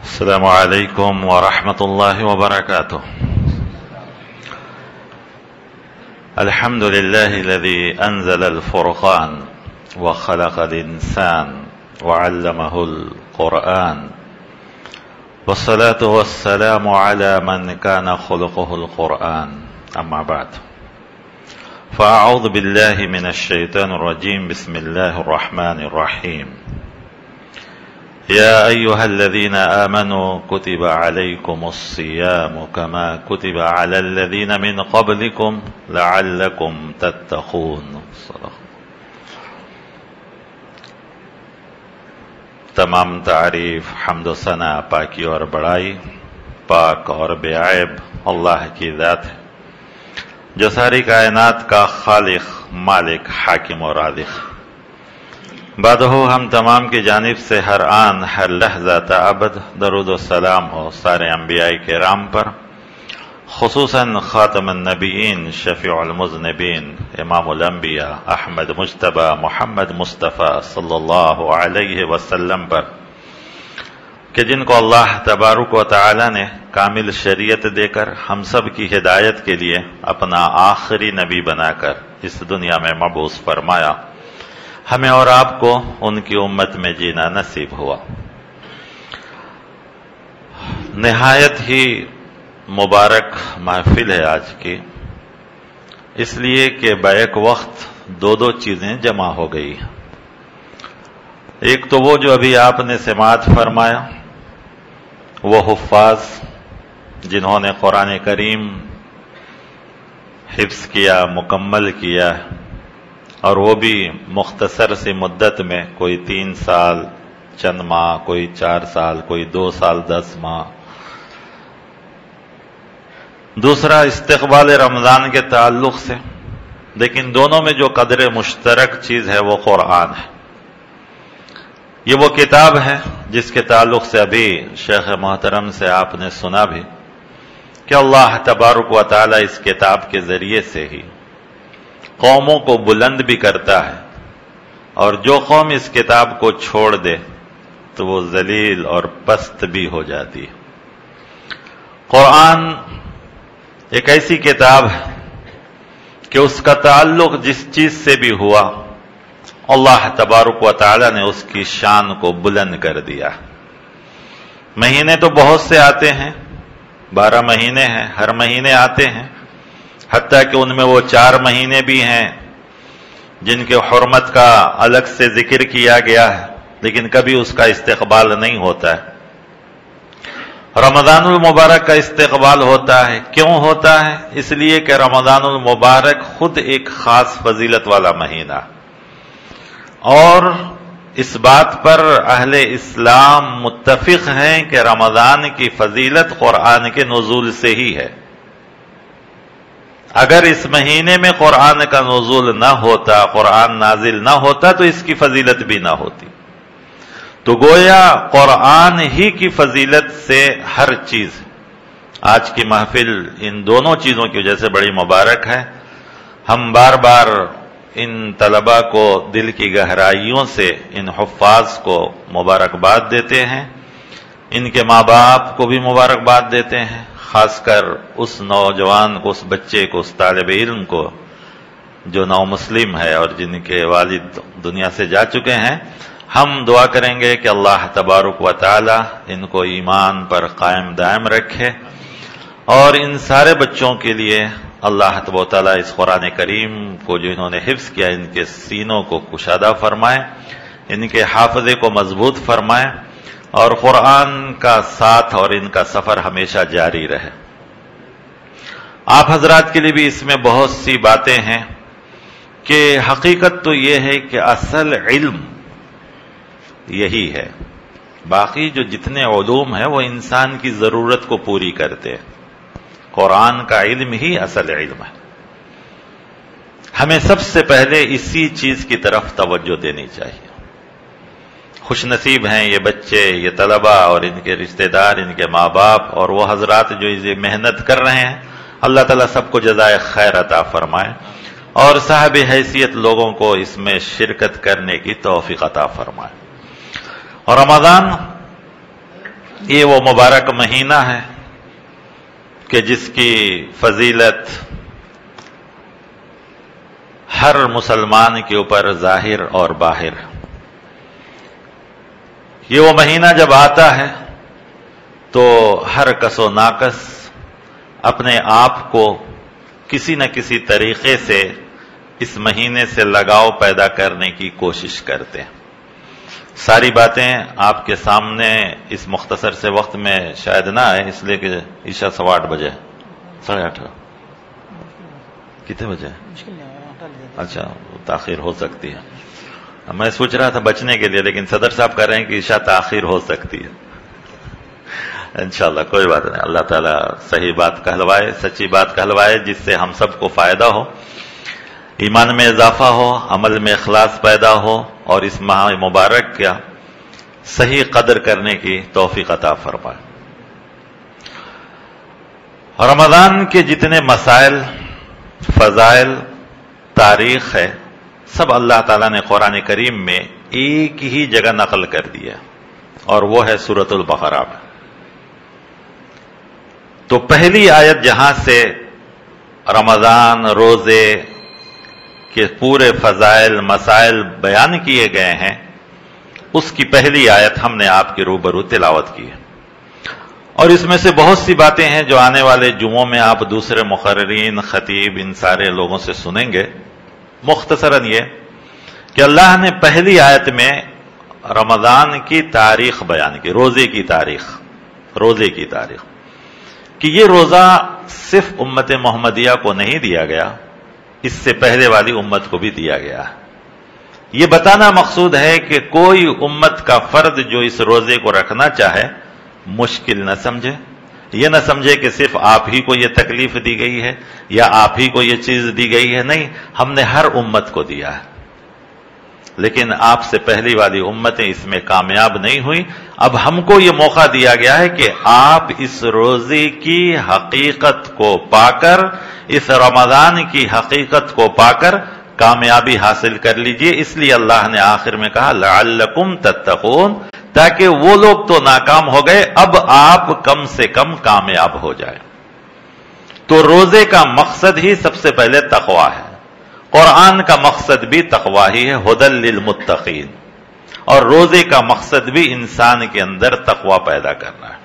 السلام عليكم ورحمة الله وبركاته. الحمد لله الذي أنزل الفرقان وخلق الإنسان وعلمه القرآن، والصلاة والسلام على من كان خلقه القرآن. أما بعد، فأعوذ بالله من الشيطان الرجيم. بسم الله الرحمن الرحيم. يا أيها الذين آمنوا كتب عليكم الصيام كما كتب على الذين من قبلكم لعلكم تتقون. تمام تعریف، حمد و ثنا، پاکی اور بڑائی پاک اور بے عیب اللہ کی ذات ہے، جو ساری کائنات کا خالق، مالک، حاکم اور رازق. بعد ہم تمام کی جانب سے ہر آن ہر لحظہ تا ابد درود و سلام ہو سارے انبیاء کرام پر، خصوصاً خاتم النبیین، شفیع المذنبین، امام الانبیاء احمد مجتبی محمد مصطفیٰ صلی اللہ علیہ وسلم پر، کہ جن کو اللہ تبارک و تعالی نے کامل شریعت دے کر ہم سب کی ہدایت کے لیے اپنا آخری نبی بنا کر اس دنیا میں مبعوث فرمایا. ہمیں اور آپ کو ان کی امت میں جینا نصیب ہوا. نہایت ہی مبارک محفل ہے آج کی، اس لیے کہ بیک وقت دو چیزیں جمع ہو گئی. ایک تو وہ جو ابھی آپ نے سماعت فرمایا، وہ حفاظ جنہوں نے قرآن کریم حفظ کیا، مکمل کیا، اور وہ بھی مختصر سی مدت میں، کوئی 3 سال چند ماہ، کوئی 4 سال، کوئی 2 سال 10 ماہ. دوسرا استقبال رمضان کے تعلق سے، لیکن دونوں میں جو قدر مشترک چیز ہے وہ قرآن ہے. یہ وہ کتاب ہے جس کے تعلق سے ابھی شیخ محترم سے آپ نے سنا بھی کہ اللہ تبارک و تعالی اس کتاب کے ذریعے سے ہی قوموں کو بلند بھی کرتا ہے، اور جو قوم اس کتاب کو چھوڑ دے تو وہ ذلیل اور پست بھی ہو جاتی ہے. قرآن ایک ایسی کتاب ہے کہ اس کا تعلق جس چیز سے بھی ہوا، اللہ تبارک و تعالی نے اس کی شان کو بلند کر دیا. مہینے تو بہت سے آتے ہیں، 12 مہینے ہیں، ہر مہینے آتے ہیں، حتیٰ کہ ان میں وہ 4 مہینے بھی ہیں جن کے حرمت کا الگ سے ذکر کیا گیا ہے، لیکن کبھی اس کا استقبال نہیں ہوتا ہے. رمضان المبارک کا استقبال ہوتا ہے. کیوں ہوتا ہے؟ اس لیے کہ رمضان المبارک خود ایک خاص فضیلت والا مہینہ، اور اس بات پر اہل اسلام متفق ہیں کہ رمضان کی فضیلت قرآن کے نزول سے ہی ہے. اگر اس مہینے میں قرآن کا نزول نہ ہوتا، قرآن نازل نہ ہوتا، تو اس کی فضیلت بھی نہ ہوتی. تو گویا قرآن ہی کی فضیلت سے ہر چیز، آج کی محفل ان دونوں چیزوں کی وجہ سے بڑی مبارک ہے. ہم بار بار ان طلباء کو دل کی گہرائیوں سے، ان حفاظ کو مبارکباد دیتے ہیں، ان کے ماں باپ کو بھی مبارکباد دیتے ہیں، خاص کر اس نوجوان کو، اس بچے کو، اس طالب علم کو جو نو مسلم ہے اور جن کے والد دنیا سے جا چکے ہیں. ہم دعا کریں گے کہ اللہ تبارک و تعالی ان کو ایمان پر قائم دائم رکھے، اور ان سارے بچوں کے لیے اللہ تبارک و تعالی اس قرآن کریم کو جو انہوں نے حفظ کیا، ان کے سینوں کو کشادہ فرمائے، ان کے حافظے کو مضبوط فرمائے، اور قرآن کا ساتھ اور ان کا سفر ہمیشہ جاری رہے. آپ حضرات کے لیے بھی اس میں بہت سی باتیں ہیں کہ حقیقت تو یہ ہے کہ اصل علم یہی ہے. باقی جو جتنے علوم ہیں وہ انسان کی ضرورت کو پوری کرتے ہیں. قرآن کا علم ہی اصل علم ہے. ہمیں سب سے پہلے اسی چیز کی طرف توجہ دینی چاہیے. خوش نصیب ہیں یہ بچے، یہ طلباء اور ان کے رشتہ دار، ان کے ماں باپ اور وہ حضرات جو یہ محنت کر رہے ہیں. اللہ تعالیٰ سب کو جزائے خیر عطا فرمائے، اور صاحب حیثیت لوگوں کو اس میں شرکت کرنے کی توفیق عطا فرمائے. اور رمضان یہ وہ مبارک مہینہ ہے کہ جس کی فضیلت ہر مسلمان کے اوپر ظاہر اور باہر. یہ وہ مہینہ جب آتا ہے تو ہر کس و ناقص اپنے آپ کو کسی نہ کسی طریقے سے اس مہینے سے لگاؤ پیدا کرنے کی کوشش کرتے ہیں. ساری باتیں آپ کے سامنے اس مختصر سے وقت میں شاید نہ آئے، اس لیے کہ عشاء 8:15 بجے 8:30 کتنے بجے؟ اچھا تاخیر ہو سکتی ہے. میں سوچ رہا تھا بچنے کے لیے، لیکن صدر صاحب کہہ رہے ہیں کہ عشاء تاخیر ہو سکتی ہے. انشاءاللہ کوئی بات نہیں، اللہ تعالیٰ صحیح بات کہلوائے، سچی بات کہلوائے، جس سے ہم سب کو فائدہ ہو، ایمان میں اضافہ ہو، عمل میں اخلاص پیدا ہو، اور اس ماہ مبارک کا صحیح قدر کرنے کی توفیق عطا فرمائے. رمضان کے جتنے مسائل، فضائل، تاریخ ہے، سب اللہ تعالیٰ نے قرآن کریم میں ایک ہی جگہ نقل کر دیا، اور وہ ہے سورۃ البقرہ میں. تو پہلی آیت جہاں سے رمضان روزے کے پورے فضائل مسائل بیان کیے گئے ہیں، اس کی پہلی آیت ہم نے آپ کے روبرو تلاوت کی ہے. اور اس میں سے بہت سی باتیں ہیں جو آنے والے جمعوں میں آپ دوسرے مقررین، خطیب، ان سارے لوگوں سے سنیں گے. مختصراً یہ کہ اللہ نے پہلی آیت میں رمضان کی تاریخ بیان کی، روزے کی تاریخ کہ یہ روزہ صرف امت محمدیہ کو نہیں دیا گیا، اس سے پہلے والی امت کو بھی دیا گیا ہے. یہ بتانا مقصود ہے کہ کوئی امت کا فرد جو اس روزے کو رکھنا چاہے مشکل نہ سمجھے، یہ نہ سمجھے کہ صرف آپ ہی کو یہ تکلیف دی گئی ہے یا آپ ہی کو یہ چیز دی گئی ہے. نہیں، ہم نے ہر امت کو دیا ہے، لیکن آپ سے پہلی والی امتیں اس میں کامیاب نہیں ہوئی. اب ہم کو یہ موقع دیا گیا ہے کہ آپ اس روزے کی حقیقت کو پا کر، اس رمضان کی حقیقت کو پا کر کامیابی حاصل کر لیجئے. اس لیے اللہ نے آخر میں کہا لعلکم تتقون، تاکہ وہ لوگ تو ناکام ہو گئے، اب آپ کم سے کم کامیاب ہو جائیں. تو روزے کا مقصد ہی سب سے پہلے تقوی ہے. قرآن کا مقصد بھی تقوی ہی ہے، ھدی للمتقین، اور روزے کا مقصد بھی انسان کے اندر تقوی پیدا کرنا ہے.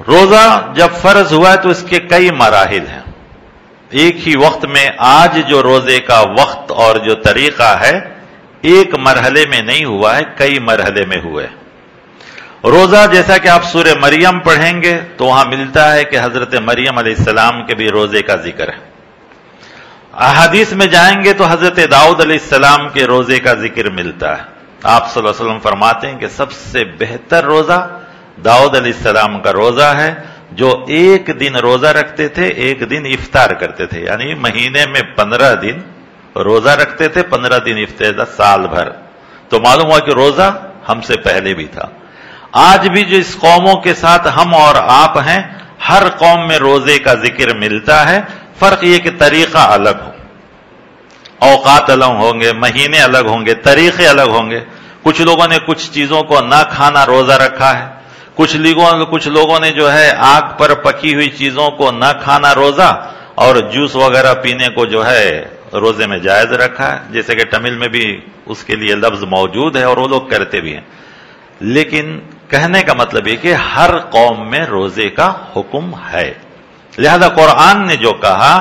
روزہ جب فرض ہوا ہے تو اس کے کئی مراحل ہیں. ایک ہی وقت میں آج جو روزے کا وقت اور جو طریقہ ہے ایک مرحلے میں نہیں ہوا ہے، کئی مرحلے میں ہوئے. روزہ جیسا کہ آپ سورہ مریم پڑھیں گے تو وہاں ملتا ہے کہ حضرت مریم علیہ السلام کے بھی روزے کا ذکر ہے. احادیث میں جائیں گے تو حضرت داؤد علیہ السلام کے روزے کا ذکر ملتا ہے. آپ صلی اللہ علیہ وسلم فرماتے ہیں کہ سب سے بہتر روزہ داؤد علیہ السلام کا روزہ ہے، جو ایک دن روزہ رکھتے تھے، ایک دن افطار کرتے تھے. یعنی مہینے میں 15 دن روزہ رکھتے تھے، 15 دن افطار، سال بھر. تو معلوم ہوا کہ روزہ ہم سے پہلے بھی تھا. آج بھی جو اس قوموں کے ساتھ ہم اور آپ ہیں، ہر قوم میں روزے کا ذکر ملتا ہے. فرق یہ کہ طریقہ الگ ہو، اوقات الگ ہوں گے، مہینے الگ ہوں گے، طریقے الگ ہوں گے. کچھ لوگوں نے کچھ چیزوں کو نہ کھانا روزہ رکھا ہے، کچھ لوگوں نے جو ہے آگ پر پکی ہوئی چیزوں کو نہ کھانا روزہ، اور جوس وغیرہ پینے کو جو ہے روزے میں جائز رکھا ہے. جیسے کہ تمل میں بھی اس کے لیے لفظ موجود ہے اور وہ لوگ کرتے بھی ہیں. لیکن کہنے کا مطلب یہ کہ ہر قوم میں روزے کا حکم ہے. لہذا قرآن نے جو کہا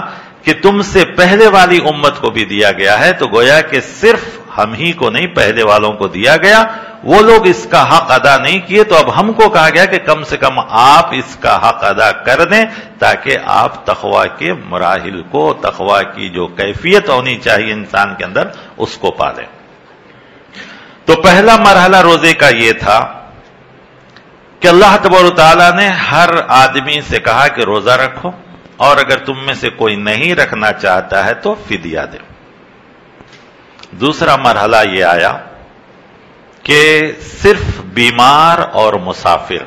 کہ تم سے پہلے والی امت کو بھی دیا گیا ہے، تو گویا کہ صرف ہم ہی کو نہیں، پہلے والوں کو دیا گیا. وہ لوگ اس کا حق ادا نہیں کیے، تو اب ہم کو کہا گیا کہ کم سے کم آپ اس کا حق ادا کر دیں، تاکہ آپ تقوی کے مراحل کو، تقوی کی جو کیفیت ہونی چاہیے انسان کے اندر، اس کو پا لیں. تو پہلا مرحلہ روزے کا یہ تھا کہ اللہ تبارک و تعالیٰ نے ہر آدمی سے کہا کہ روزہ رکھو، اور اگر تم میں سے کوئی نہیں رکھنا چاہتا ہے تو فدیہ دے. دوسرا مرحلہ یہ آیا کہ صرف بیمار اور مسافر،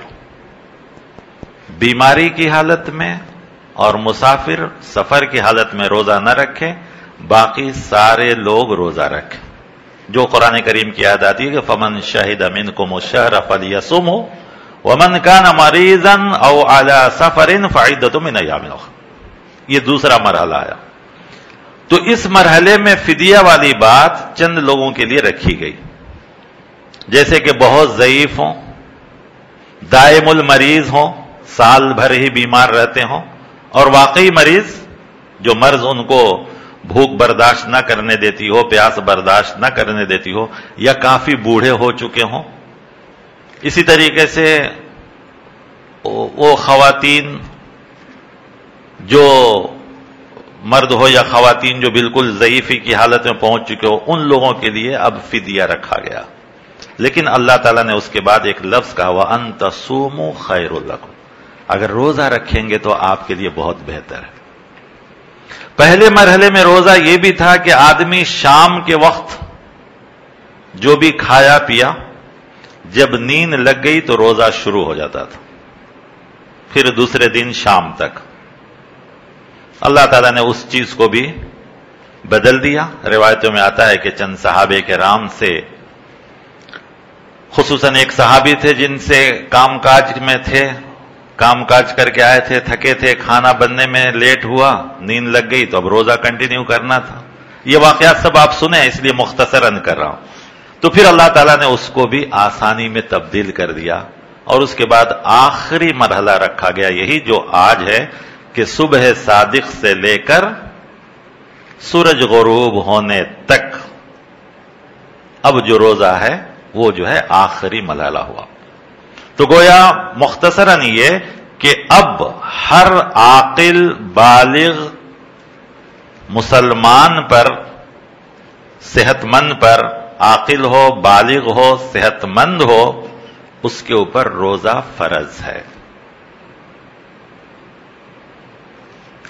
بیماری کی حالت میں اور مسافر سفر کی حالت میں روزہ نہ رکھیں، باقی سارے لوگ روزہ رکھیں. جو قرآن کریم کی یاد آتی ہے کہ فمن شہد منکم الشہر فلیصمہ وَمَنْ كَانَ مَرِيضًا أَوْ عَلَى سَفَرٍ فَعِدَّةٌ مِنْ أَيَّامٍ أُخَرَ. یہ دوسرا مرحلہ آیا. تو اس مرحلے میں فدیہ والی بات چند لوگوں کے لیے رکھی گئی، جیسے کہ بہت ضعیف ہوں، دائم المریض ہوں، سال بھر ہی بیمار رہتے ہوں، اور واقعی مریض جو مرض ان کو بھوک برداشت نہ کرنے دیتی ہو، پیاس برداشت نہ کرنے دیتی ہو، یا کافی بوڑھے ہو چکے ہوں. اسی طریقے سے وہ خواتین جو مرد ہو یا خواتین جو بالکل ضعیفی کی حالت میں پہنچ چکے ہو، ان لوگوں کے لیے اب فدیہ رکھا گیا. لیکن اللہ تعالیٰ نے اس کے بعد ایک لفظ کہا، وَأَن تَصُومُوا خَيْرٌ لَكُمْ. اگر روزہ رکھیں گے تو آپ کے لیے بہت بہتر ہے. پہلے مرحلے میں روزہ یہ بھی تھا کہ آدمی شام کے وقت جو بھی کھایا پیا، جب نیند لگ گئی تو روزہ شروع ہو جاتا تھا، پھر دوسرے دن شام تک. اللہ تعالیٰ نے اس چیز کو بھی بدل دیا. روایتوں میں آتا ہے کہ چند صحابہ کرام سے، خصوصاً ایک صحابی تھے جن سے کام کاج میں تھے، کام کاج کر کے آئے تھے، تھکے تھے، کھانا بننے میں لیٹ ہوا، نیند لگ گئی تو اب روزہ کنٹینیو کرنا تھا. یہ واقعات سب آپ سنیں، اس لیے مختصراً کر رہا ہوں. تو پھر اللہ تعالیٰ نے اس کو بھی آسانی میں تبدیل کر دیا، اور اس کے بعد آخری مرحلہ رکھا گیا، یہی جو آج ہے کہ صبح صادق سے لے کر سورج غروب ہونے تک اب جو روزہ ہے وہ جو ہے آخری مرحلہ ہوا. تو گویا مختصراً یہ کہ اب ہر عاقل بالغ مسلمان پر، صحت مند پر، عاقل ہو، بالغ ہو، صحت مند ہو، اس کے اوپر روزہ فرض ہے.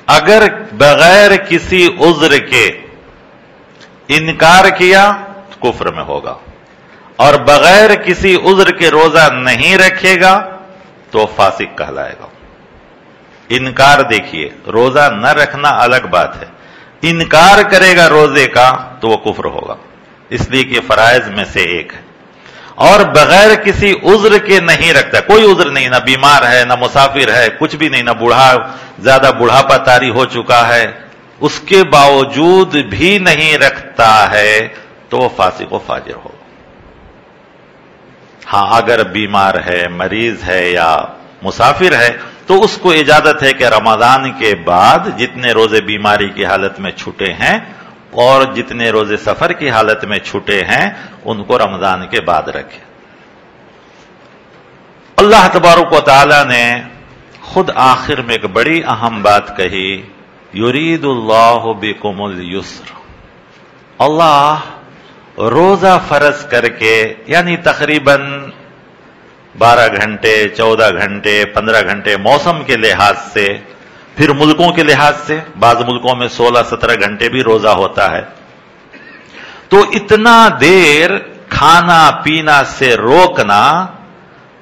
اگر بغیر کسی عذر کے انکار کیا تو کفر میں ہوگا، اور بغیر کسی عذر کے روزہ نہیں رکھے گا تو فاسق کہلائے گا. انکار دیکھیے، روزہ نہ رکھنا الگ بات ہے، انکار کرے گا روزے کا تو وہ کفر ہوگا، اس لیے کہ فرائض میں سے ایک ہے. اور بغیر کسی عذر کے نہیں رکھتا، کوئی عذر نہیں، نہ بیمار ہے، نہ مسافر ہے، کچھ بھی نہیں، نہ زیادہ بڑھاپا طاری ہو چکا ہے، اس کے باوجود بھی نہیں رکھتا ہے تو وہ فاسق و فاجر ہوگا. ہاں اگر بیمار ہے، مریض ہے یا مسافر ہے تو اس کو اجازت ہے کہ رمضان کے بعد جتنے روزے بیماری کی حالت میں چھوٹے ہیں اور جتنے روزے سفر کی حالت میں چھوٹے ہیں ان کو رمضان کے بعد رکھے. اللہ تبارک و تعالی نے خود آخر میں ایک بڑی اہم بات کہی، یرید اللہ بکم اليسر. اللہ روزہ فرض کر کے، یعنی تقریباً 12 گھنٹے، 14 گھنٹے، 15 گھنٹے موسم کے لحاظ سے، پھر ملکوں کے لحاظ سے بعض ملکوں میں 16-17 گھنٹے بھی روزہ ہوتا ہے. تو اتنا دیر کھانا پینا سے روکنا،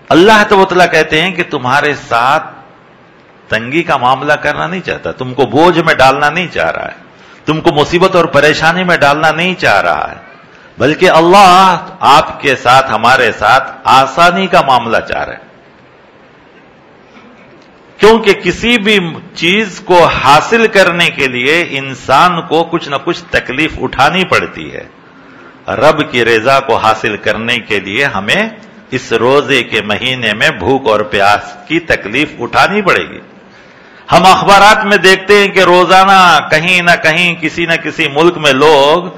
اللہ تعالیٰ کہتے ہیں کہ تمہارے ساتھ تنگی کا معاملہ کرنا نہیں چاہتا، تم کو بوجھ میں ڈالنا نہیں چاہ رہا ہے، تم کو مصیبت اور پریشانی میں ڈالنا نہیں چاہ رہا ہے، بلکہ اللہ آپ کے ساتھ، ہمارے ساتھ آسانی کا معاملہ چاہ رہے ہیں. کیونکہ کسی بھی چیز کو حاصل کرنے کے لیے انسان کو کچھ نہ کچھ تکلیف اٹھانی پڑتی ہے. رب کی رضا کو حاصل کرنے کے لیے ہمیں اس روزے کے مہینے میں بھوک اور پیاس کی تکلیف اٹھانی پڑے گی. ہم اخبارات میں دیکھتے ہیں کہ روزانہ کہیں نہ کہیں کسی نہ کسی ملک میں لوگ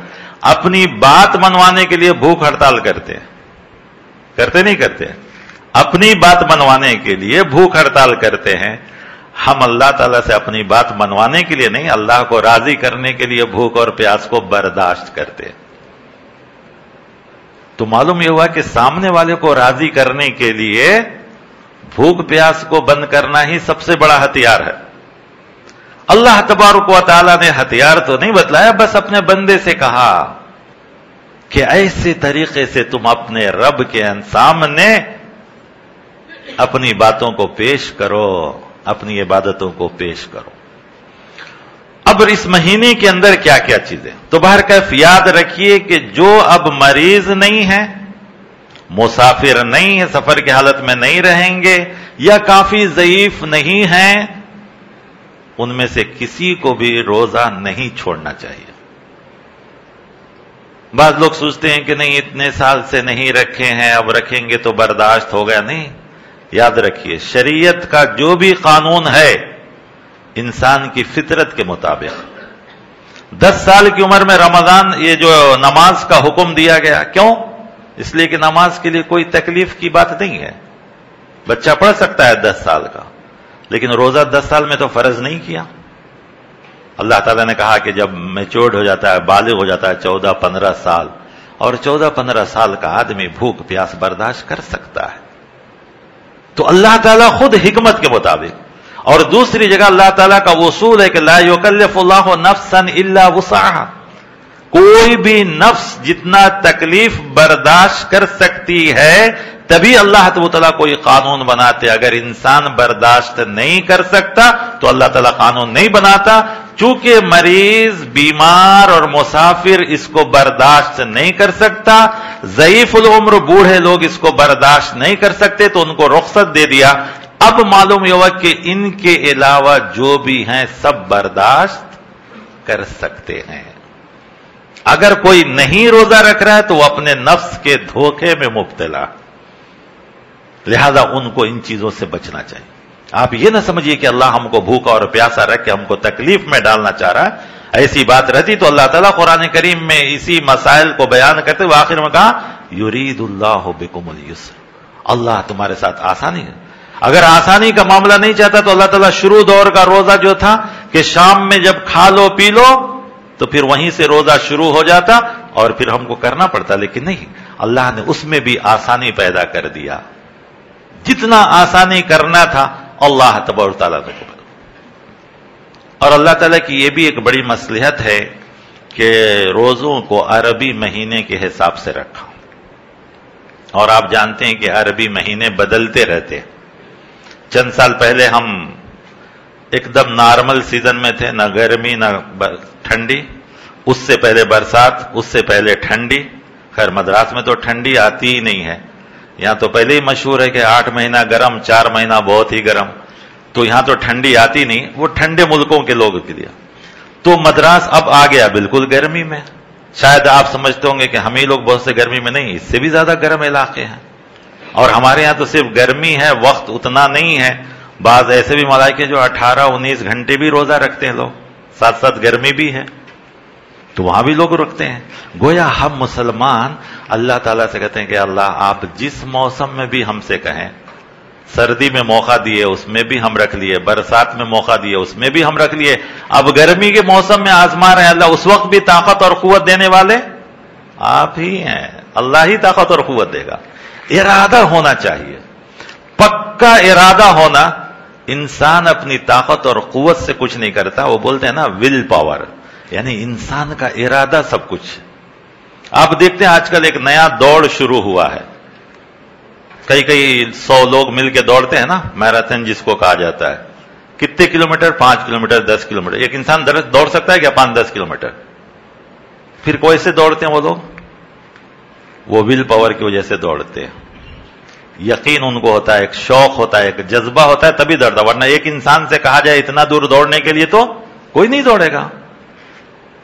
اپنی بات منوانے کے لیے بھوک ہڑتال کرتے نہیں کرتے؟ اپنی بات منوانے کے لیے بھوک ہڑتال کرتے ہیں. ہم اللہ تعالیٰ سے اپنی بات منوانے کے لیے نہیں، اللہ کو راضی کرنے کے لیے بھوک اور پیاس کو برداشت کرتے ہیں. تو معلوم یہ ہوا کہ سامنے والے کو راضی کرنے کے لیے بھوک پیاس کو بند کرنا ہی سب سے بڑا ہتھیار ہے. اللہ تبارک و تعالیٰ نے ہتھیار تو نہیں بتلایا، بس اپنے بندے سے کہا کہ ایسے طریقے سے تم اپنے رب کے سامنے اپنی باتوں کو پیش کرو، اپنی عبادتوں کو پیش کرو. اب اس مہینے کے اندر کیا کیا چیزیں، تو بہرکیف یاد رکھیے کہ جو اب مریض نہیں ہے مسافر نہیں ہے، سفر کی حالت میں نہیں رہیں گے، یا کافی ضعیف نہیں ہیں، ان میں سے کسی کو بھی روزہ نہیں چھوڑنا چاہیے۔ بعض لوگ سوچتے ہیں کہ نہیں اتنے سال سے نہیں رکھے ہیں، اب رکھیں گے تو برداشت ہو گیا۔ نہیں، یاد رکھیے شریعت کا جو بھی قانون ہے انسان کی فطرت کے مطابق۔ 10 سال کی عمر میں رمضان یہ جو نماز کا حکم دیا گیا، کیوں؟ اس لیے کہ نماز کے لیے کوئی تکلیف کی بات نہیں ہے، بچہ پڑھ سکتا ہے 10 سال کا، لیکن روزہ 10 سال میں تو فرض نہیں کیا۔ اللہ تعالیٰ نے کہا کہ جب میچورڈ ہو جاتا ہے، بالغ ہو جاتا ہے 14-15 سال، اور 14-15 سال کا آدمی بھوک پیاس برداشت کر سکتا ہے، تو اللہ تعالیٰ خود حکمت کے مطابق۔ اور دوسری جگہ اللہ تعالیٰ کا اصول ہے کہ لا یکلف اللہ نفسا الا وسعها، کوئی بھی نفس جتنا تکلیف برداشت کر سکتی ہے تبھی اللہ تعالیٰ کوئی قانون بناتے۔ اگر انسان برداشت نہیں کر سکتا تو اللہ تعالیٰ قانون نہیں بناتا۔ چونکہ مریض، بیمار اور مسافر اس کو برداشت نہیں کر سکتا، ضعیف العمر بوڑھے لوگ اس کو برداشت نہیں کر سکتے، تو ان کو رخصت دے دیا۔ اب معلوم ہوا کہ ان کے علاوہ جو بھی ہیں سب برداشت کر سکتے ہیں۔ اگر کوئی نہیں روزہ رکھ رہا ہے تو وہ اپنے نفس کے دھوکے میں مبتلا، لہذا ان کو ان چیزوں سے بچنا چاہیے۔ آپ یہ نہ سمجھیے کہ اللہ ہم کو بھوکا اور پیاسا رکھ کے ہم کو تکلیف میں ڈالنا چاہ رہا ہے، ایسی بات رہتی تو اللہ تعالیٰ قرآن کریم میں اسی مسائل کو بیان کرتے ہوئے آخر میں کہا یرید اللہ بکم اليسر، اللہ تمہارے ساتھ آسانی ہے۔ اگر آسانی کا معاملہ نہیں چاہتا تو اللہ تعالیٰ شروع دور کا روزہ جو تھا کہ شام میں جب کھا لو پی لو تو پھر وہیں سے روزہ شروع ہو جاتا اور پھر ہم کو کرنا پڑتا، لیکن نہیں، اللہ نے اس میں بھی آسانی پیدا کر دیا، جتنا آسانی کرنا تھا اللہ تبارک تعالیٰ نے کو۔ اور اللہ تعالیٰ کی یہ بھی ایک بڑی مصلحت ہے کہ روزوں کو عربی مہینے کے حساب سے رکھا، اور آپ جانتے ہیں کہ عربی مہینے بدلتے رہتے۔ چند سال پہلے ہم ایک دم نارمل سیزن میں تھے، نہ گرمی نہ ٹھنڈی، اس سے پہلے برسات، اس سے پہلے ٹھنڈی۔ خیر مدراس میں تو ٹھنڈی آتی ہی نہیں ہے، یہاں تو پہلے ہی مشہور ہے کہ 8 مہینہ گرم، 4 مہینہ بہت ہی گرم، تو یہاں تو ٹھنڈی آتی نہیں، وہ ٹھنڈے ملکوں کے لوگوں کے لیے۔ تو مدراس اب آ گیا بالکل گرمی میں۔ شاید آپ سمجھتے ہوں گے کہ ہم ہی لوگ بہت سے گرمی میں، نہیں، اس سے بھی زیادہ گرم علاقے ہیں، اور ہمارے یہاں تو صرف گرمی ہے، وقت اتنا نہیں ہے۔ بعض ایسے بھی ملائکے جو 18-19 گھنٹے بھی روزہ رکھتے ہیں لوگ، ساتھ ساتھ گرمی بھی ہے، تو وہاں بھی لوگ رکھتے ہیں۔ گویا ہم مسلمان اللہ تعالیٰ سے کہتے ہیں کہ اللہ آپ جس موسم میں بھی ہم سے کہیں، سردی میں موقع دیے اس میں بھی ہم رکھ لیے، برسات میں موقع دیے اس میں بھی ہم رکھ لیے، اب گرمی کے موسم میں آزما رہے ہیں اللہ، اس وقت بھی طاقت اور قوت دینے والے آپ ہی ہیں، اللہ ہی طاقت اور قوت دے گا۔ ارادہ ہونا چاہیے، پکا ارادہ ہونا۔ انسان اپنی طاقت اور قوت سے کچھ نہیں کرتا، وہ بولتے ہیں نا ول پاور، یعنی انسان کا ارادہ سب کچھ۔ آپ دیکھتے ہیں آج کل ایک نیا دوڑ شروع ہوا ہے، کئی 100 لوگ مل کے دوڑتے ہیں نا، میراتھن جس کو کہا جاتا ہے۔ کتنے کلومیٹر؟ 5 kilometre, 10 kilometre. ایک انسان دوڑ سکتا ہے کیا 5-10 کلومیٹر؟ پھر کوئی سے دوڑتے ہیں وہ لوگ؟ وہ ول پاور کی وجہ سے دوڑتے ہیں، یقین ان کو ہوتا ہے، ایک شوق ہوتا ہے، ایک جذبہ ہوتا ہے، تبھی دوڑتا، ورنہ ایک انسان سے کہا جائے اتنا دور دوڑنے کے لیے تو کوئی نہیں دوڑے گا۔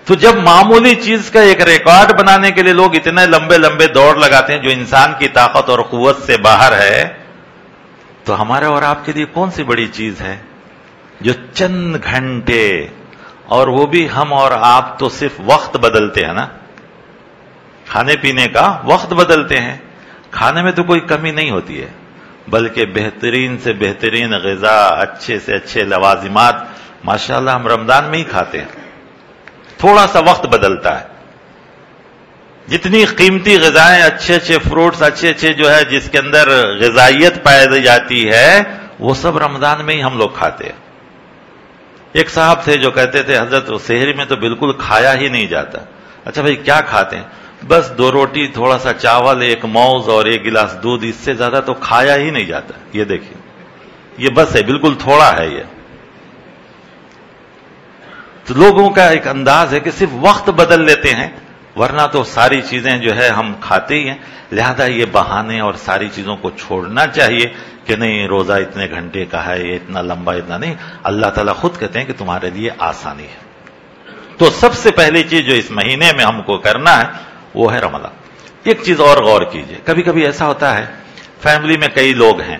تو جب معمولی چیز کا ایک ریکارڈ بنانے کے لیے لوگ اتنے لمبے لمبے دوڑ لگاتے ہیں جو انسان کی طاقت اور قوت سے باہر ہے، تو ہمارے اور آپ کے لیے کون سی بڑی چیز ہے جو چند گھنٹے، اور وہ بھی ہم اور آپ تو صرف وقت بدلتے ہیں نا، کھانے پینے کا وقت بدلتے ہیں، کھانے میں تو کوئی کمی نہیں ہوتی ہے، بلکہ بہترین سے بہترین غذا، اچھے سے اچھے لوازمات ماشاءاللہ ہم رمضان میں ہی کھاتے ہیں، تھوڑا سا وقت بدلتا ہے۔ جتنی قیمتی غذائیں، اچھے اچھے فروٹس، اچھے اچھے جو ہے جس کے اندر غذائیت پائی جاتی ہے، وہ سب رمضان میں ہی ہم لوگ کھاتے ہیں۔ ایک صاحب تھے جو کہتے تھے حضرت سحری میں تو بالکل کھایا ہی نہیں جاتا۔ اچھا بھائی کیا کھاتے ہیں؟ بس 2 روٹی، تھوڑا سا چاول، 1 موز اور 1 گلاس دودھ، اس سے زیادہ تو کھایا ہی نہیں جاتا۔ یہ دیکھیے، یہ بس ہے، بالکل تھوڑا ہے یہ۔ تو لوگوں کا ایک انداز ہے کہ صرف وقت بدل لیتے ہیں، ورنہ تو ساری چیزیں جو ہے ہم کھاتے ہی ہیں، لہذا یہ بہانے اور ساری چیزوں کو چھوڑنا چاہیے کہ نہیں روزہ اتنے گھنٹے کا ہے، یہ اتنا لمبا اتنا نہیں. اللہ تعالیٰ خود کہتے ہیں کہ تمہارے لیے آسانی ہے. تو سب سے پہلی چیز جو اس مہینے میں ہم کو کرنا ہے وہ ہے رمضان. ایک چیز اور غور کیجئے، کبھی کبھی ایسا ہوتا ہے فیملی میں کئی لوگ ہیں،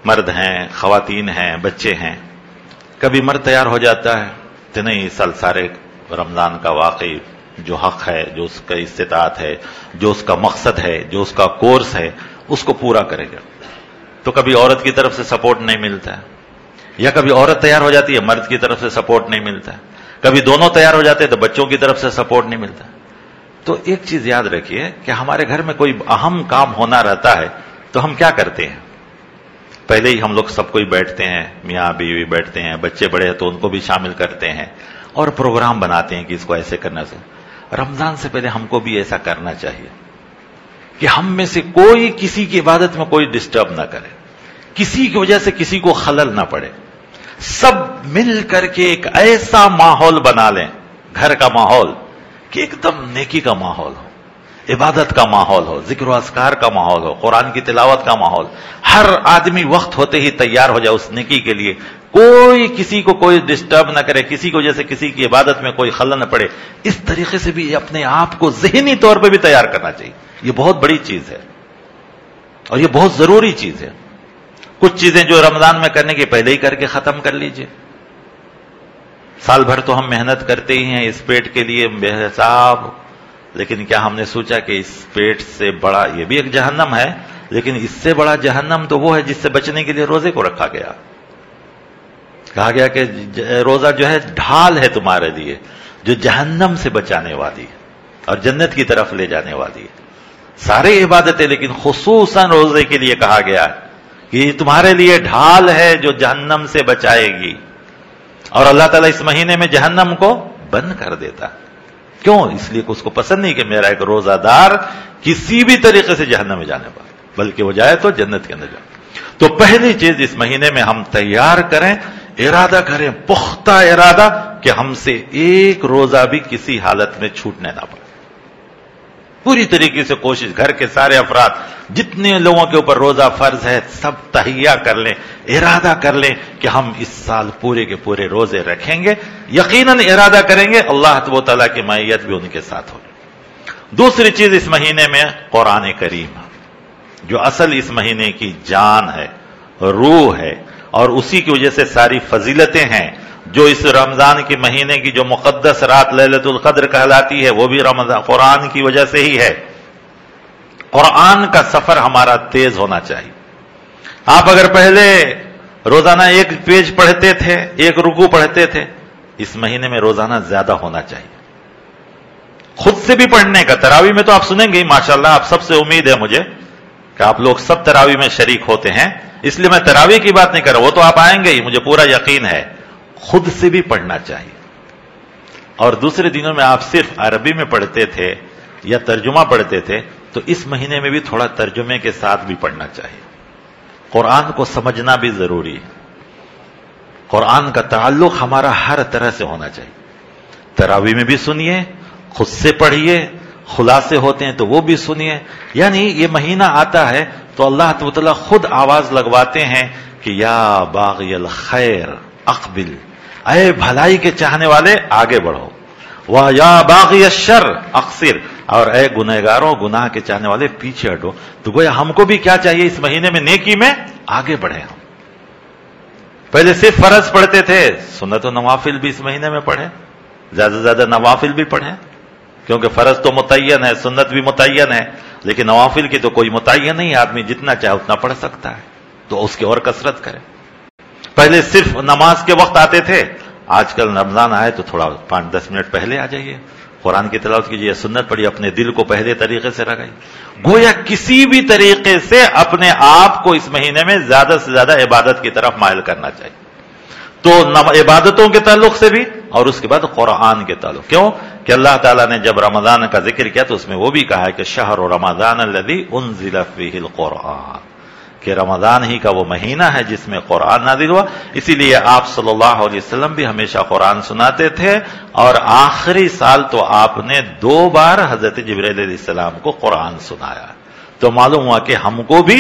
مرد ہیں، خواتین ہیں، بچے ہیں. کبھی مرد تیار ہو جاتا ہے کہ نہیں اس سال سارے رمضان کا واقعی جو حق ہے، جو اس کا استطاعت ہے، جو اس کا مقصد ہے، جو اس کا کورس ہے، اس کو پورا کرے گا. تو کبھی عورت کی طرف سے سپورٹ نہیں ملتا ہے، یا کبھی عورت تیار ہو جاتی ہے مرد کی طرف سے سپورٹ نہیں ملتا ہے، کبھی دونوں تیار ہو جاتے ہیں تو بچوں کی طرف سے سپورٹ نہیں ملتا. تو ایک چیز یاد رکھیے کہ ہمارے گھر میں کوئی اہم کام ہونا رہتا ہے تو ہم کیا کرتے ہیں؟ پہلے ہی ہم لوگ سب کوئی بیٹھتے ہیں، میاں بیوی بیٹھتے ہیں، بچے بڑے ہیں تو ان کو بھی شامل کرتے ہیں اور پروگرام بناتے ہیں کہ اس کو ایسے کرنا سے. رمضان سے پہلے ہم کو بھی ایسا کرنا چاہیے کہ ہم میں سے کوئی کسی کی عبادت میں کوئی ڈسٹرب نہ کرے، کسی کی وجہ سے کسی کو خلل نہ پڑے. سب مل کر کے ایک ایسا ماحول بنا لیں، گھر کا ماحول، کہ ایک دم نیکی کا ماحول ہو، عبادت کا ماحول ہو، ذکر و اذکار کا ماحول ہو، قرآن کی تلاوت کا ماحول. ہر آدمی وقت ہوتے ہی تیار ہو جائے اس نیکی کے لیے، کوئی کسی کو کوئی ڈسٹرب نہ کرے، کسی کی وجہ سے کسی کی عبادت میں کوئی خلل نہ پڑے. اس طریقے سے بھی اپنے آپ کو ذہنی طور پہ بھی تیار کرنا چاہیے. یہ بہت بڑی چیز ہے اور یہ بہت ضروری چیز ہے. کچھ چیزیں جو رمضان میں کرنے کے پہلے ہی کر کے ختم کر لیجئے. سال بھر تو ہم محنت کرتے ہی ہیں اس پیٹ کے لیے بے حساب، لیکن کیا ہم نے سوچا کہ اس پیٹ سے بڑا یہ بھی ایک جہنم ہے، لیکن اس سے بڑا جہنم تو وہ ہے جس سے بچنے کے لیے روزے کو رکھا گیا. کہا گیا کہ روزہ جو ہے ڈھال ہے تمہارے لیے جو جہنم سے بچانے والی ہے اور جنت کی طرف لے جانے والی ہے. سارے عبادتیں لیکن خصوصاً روزے کے لیے کہا گیا ہے کہ یہ تمہارے لیے ڈھال ہے جو جہنم سے بچائے گی. اور اللہ تعالیٰ اس مہینے میں جہنم کو بند کر دیتا. کیوں؟ اس لیے کہ اس کو پسند نہیں کہ میرا ایک روزہ دار کسی بھی طریقے سے جہنم میں جانے پائے، بلکہ وہ جائے تو جنت کے اندر جائے. تو پہلی چیز اس مہینے میں ہم تیار کریں، ارادہ کریں، پختہ ارادہ کہ ہم سے ایک روزہ بھی کسی حالت میں چھوٹنے نہ پائے. پوری طریقے سے کوشش، گھر کے سارے افراد جتنے لوگوں کے اوپر روزہ فرض ہے سب تہیہ کر لیں، ارادہ کر لیں کہ ہم اس سال پورے کے پورے روزے رکھیں گے. یقیناً ارادہ کریں گے اللہ تبارک و تعالیٰ کی معیت بھی ان کے ساتھ ہوگی. دوسری چیز اس مہینے میں قرآن کریم جو اصل اس مہینے کی جان ہے، روح ہے، اور اسی کی وجہ سے ساری فضیلتیں ہیں. جو اس رمضان کے مہینے کی جو مقدس رات لیلۃ القدر کہلاتی ہے وہ بھی رمضان قرآن کی وجہ سے ہی ہے. قرآن کا سفر ہمارا تیز ہونا چاہیے. آپ اگر پہلے روزانہ ایک پیج پڑھتے تھے، ایک رکوع پڑھتے تھے، اس مہینے میں روزانہ زیادہ ہونا چاہیے. خود سے بھی پڑھنے کا. تراویح میں تو آپ سنیں گے ماشاءاللہ، آپ سب سے امید ہے مجھے کہ آپ لوگ سب تراویح میں شریک ہوتے ہیں، اس لیے میں تراویح کی بات نہیں کر رہا، وہ تو آپ آئیں گے ہی، مجھے پورا یقین ہے. خود سے بھی پڑھنا چاہیے. اور دوسرے دنوں میں آپ صرف عربی میں پڑھتے تھے یا ترجمہ پڑھتے تھے، تو اس مہینے میں بھی تھوڑا ترجمے کے ساتھ بھی پڑھنا چاہیے. قرآن کو سمجھنا بھی ضروری ہے. قرآن کا تعلق ہمارا ہر طرح سے ہونا چاہیے. تراویح میں بھی سنیے، خود سے پڑھیے، خلاصے ہوتے ہیں تو وہ بھی سنیے. یعنی یہ مہینہ آتا ہے تو اللہ تعالیٰ خود آواز لگواتے ہیں کہ یا باغی الخیر اقبل، اے بھلائی کے چاہنے والے آگے بڑھو، وَيَا بَاغِيَ الشَّرِّ اقصر، اور اے گنہگاروں گناہ کے چاہنے والے پیچھے ہٹو. تو گویا ہم کو بھی کیا چاہیے اس مہینے میں؟ نیکی میں آگے بڑھیں. ہم پہلے صرف فرض پڑھتے تھے، سنت و نوافل بھی اس مہینے میں پڑھیں، زیادہ سے زیادہ نوافل بھی پڑھیں، کیونکہ فرض تو متعین ہے، سنت بھی متعین ہے، لیکن نوافل کی تو کوئی متعین نہیں، آدمی جتنا چاہے اتنا پڑھ سکتا ہے، تو اس کی اور کثرت کرے. پہلے صرف نماز کے وقت آتے تھے، آج کل رمضان آئے تو تھوڑا 5-10 منٹ پہلے آ جائیے، قرآن کی تلاوت کیجیے، سنت پڑھیے، اپنے دل کو پہلے طریقے سے رکھائیے. گویا کسی بھی طریقے سے اپنے آپ کو اس مہینے میں زیادہ سے زیادہ عبادت کی طرف مائل کرنا چاہیے. تو عبادتوں کے تعلق سے بھی اور اس کے بعد قرآن کے تعلق. کیوں کہ اللہ تعالیٰ نے جب رمضان کا ذکر کیا تو اس میں وہ بھی کہا ہے کہ شہر رمضان الذی انزل فیہ القرآن، کہ رمضان ہی کا وہ مہینہ ہے جس میں قرآن نازل ہوا. اسی لیے آپ صلی اللہ علیہ وسلم بھی ہمیشہ قرآن سناتے تھے، اور آخری سال تو آپ نے 2 بار حضرت جبرائیل علیہ السلام کو قرآن سنایا. تو معلوم ہوا کہ ہم کو بھی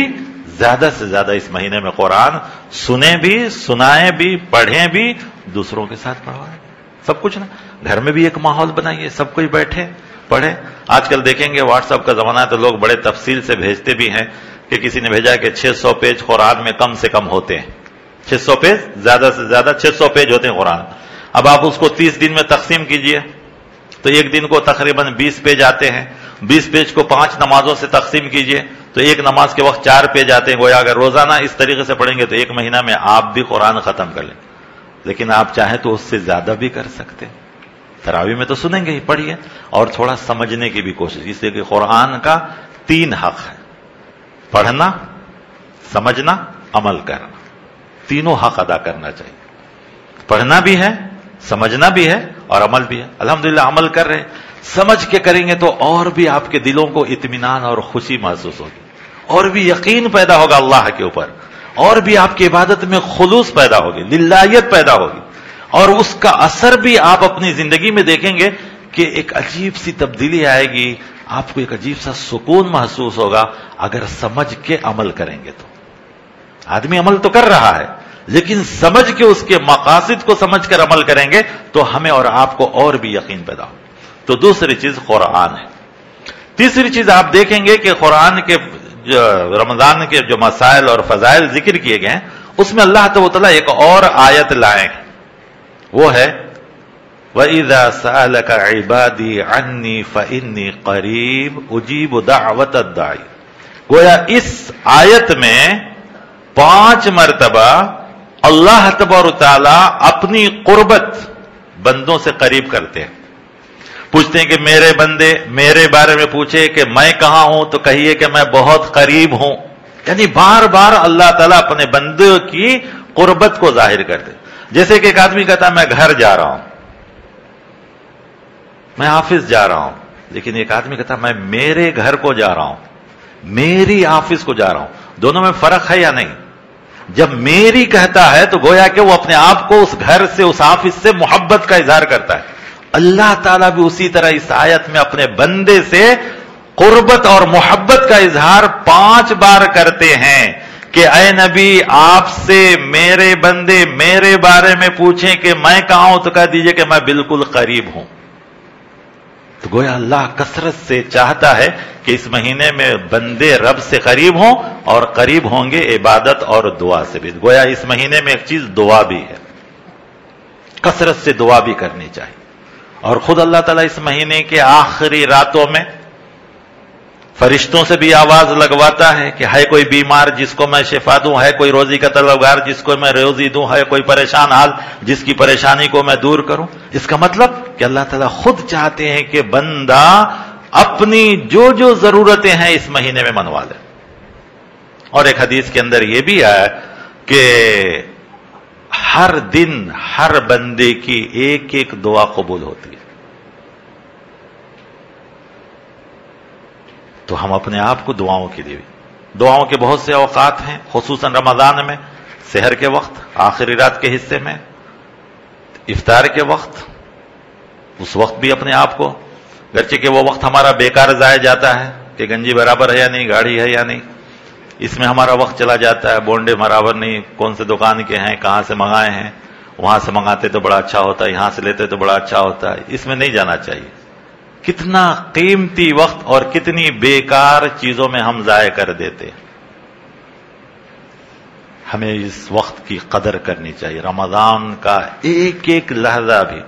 زیادہ سے زیادہ اس مہینے میں قرآن سنیں بھی، سنائیں بھی، پڑھیں بھی، دوسروں کے ساتھ پڑھوائیں، سب کچھ نا. گھر میں بھی ایک ماحول بنائیے، سب کوئی بیٹھے پڑھے. آج کل دیکھیں گے واٹس ایپ کا زمانہ ہے تو لوگ بڑے تفصیل سے بھیجتے بھی ہیں کہ کسی نے بھیجا کہ 600 پیج قرآن میں کم سے کم ہوتے ہیں. 600 پیج زیادہ سے زیادہ 600 پیج ہوتے ہیں قرآن. اب آپ اس کو 30 دن میں تقسیم کیجئے تو ایک دن کو تقریباً 20 پیج آتے ہیں. 20 پیج کو 5 نمازوں سے تقسیم کیجئے تو ایک نماز کے وقت 4 پیج آتے ہیں. گویا اگر روزانہ اس طریقے سے پڑھیں گے تو ایک مہینہ میں آپ بھی قرآن ختم کر لیں. لیکن آپ چاہیں تو اس سے زیادہ بھی کر سکتے ہیں. تراویح میں تو سنیں گے ہی، پڑھیے اور تھوڑا سمجھنے کی بھی کوشش، اس لیے کہ قرآن کا 3 حق ہے: پڑھنا، سمجھنا، عمل کرنا. تینوں حق ادا کرنا چاہیے. پڑھنا بھی ہے، سمجھنا بھی ہے اور عمل بھی ہے. الحمدللہ عمل کر رہے ہیں. سمجھ کے کریں گے تو اور بھی آپ کے دلوں کو اطمینان اور خوشی محسوس ہوگی، اور بھی یقین پیدا ہوگا اللہ کے اوپر، اور بھی آپ کی عبادت میں خلوص پیدا ہوگی، للہیت پیدا ہوگی، اور اس کا اثر بھی آپ اپنی زندگی میں دیکھیں گے کہ ایک عجیب سی تبدیلی آئے گی. آپ کو ایک عجیب سا سکون محسوس ہوگا اگر سمجھ کے عمل کریں گے. تو آدمی عمل تو کر رہا ہے لیکن سمجھ کے اس کے مقاصد کو سمجھ کر عمل کریں گے تو ہمیں اور آپ کو اور بھی یقین پیدا ہو. تو دوسری چیز قرآن ہے. تیسری چیز آپ دیکھیں گے کہ قرآن کے رمضان کے جو مسائل اور فضائل ذکر کیے گئے ہیں اس میں اللہ تعالیٰ ایک اور آیت لائیں، وہ ہے وَإِذَا سَأَلَكَ عِبَادِي عَنِّي فَإِنِّي قَرِيبٌ أُجِيبُ دَعْوَةَ الدَّاعِ. گویا اس آیت میں 5 مرتبہ اللہ تبارک و تعالیٰ اپنی قربت بندوں سے قریب کرتے ہیں. پوچھتے ہیں کہ میرے بندے میرے بارے میں پوچھے کہ میں کہاں ہوں تو کہیے کہ میں بہت قریب ہوں. یعنی بار بار اللہ تعالیٰ اپنے بندوں کی قربت کو ظاہر کرتے. جیسے کہ ایک آدمی کہتا ہے میں گھر جا رہا ہوں، میں آفس جا رہا ہوں، لیکن ایک آدمی کہتا ہے میں میرے گھر کو جا رہا ہوں، میری آفس کو جا رہا ہوں. دونوں میں فرق ہے یا نہیں؟ جب میری کہتا ہے تو گویا کہ وہ اپنے آپ کو اس گھر سے، اس آفس سے محبت کا اظہار کرتا ہے. اللہ تعالیٰ بھی اسی طرح اس آیت میں اپنے بندے سے قربت اور محبت کا اظہار 5 بار کرتے ہیں کہ اے نبی آپ سے میرے بندے میرے بارے میں پوچھیں کہ میں کہاں ہوں تو کہہ دیجئے کہ میں بالکل قریب ہوں. تو گویا اللہ کثرت سے چاہتا ہے کہ اس مہینے میں بندے رب سے قریب ہوں، اور قریب ہوں گے عبادت اور دعا سے بھی. گویا اس مہینے میں ایک چیز دعا بھی ہے، کثرت سے دعا بھی کرنی چاہیے. اور خود اللہ تعالیٰ اس مہینے کے آخری راتوں میں فرشتوں سے بھی آواز لگواتا ہے کہ ہے کوئی بیمار جس کو میں شفا دوں، ہے کوئی روزی کا طلبگار جس کو میں روزی دوں، ہے کوئی پریشان حال جس کی پریشانی کو میں دور کروں. اس کا مطلب کہ اللہ تعالیٰ خود چاہتے ہیں کہ بندہ اپنی جو جو ضرورتیں ہیں اس مہینے میں منوا لے. اور ایک حدیث کے اندر یہ بھی آیا کہ ہر دن ہر بندے کی ایک ایک دعا قبول ہوتی ہے. تو ہم اپنے آپ کو دعاؤں کے لیے، دعاؤں کے بہت سے اوقات ہیں، خصوصاً رمضان میں، سحر کے وقت، آخری رات کے حصے میں، افطار کے وقت، اس وقت بھی اپنے آپ کو، گرچہ کہ وہ وقت ہمارا بیکار ضائع جاتا ہے کہ گنجی برابر ہے یا نہیں، گاڑی ہے یا نہیں، اس میں ہمارا وقت چلا جاتا ہے. بونڈے برابر نہیں، کون سے دکان کے ہیں، کہاں سے منگائے ہیں، وہاں سے منگاتے تو بڑا اچھا ہوتا ہے، یہاں سے لیتے تو بڑا اچھا ہوتا ہے. اس میں نہیں جانا چاہیے. کتنا قیمتی وقت اور کتنی بیکار چیزوں میں ہم ضائع کر دیتے. ہمیں اس وقت کی قدر کرنی چاہیے، رمضان کا ایک ایک لحظہ بھی.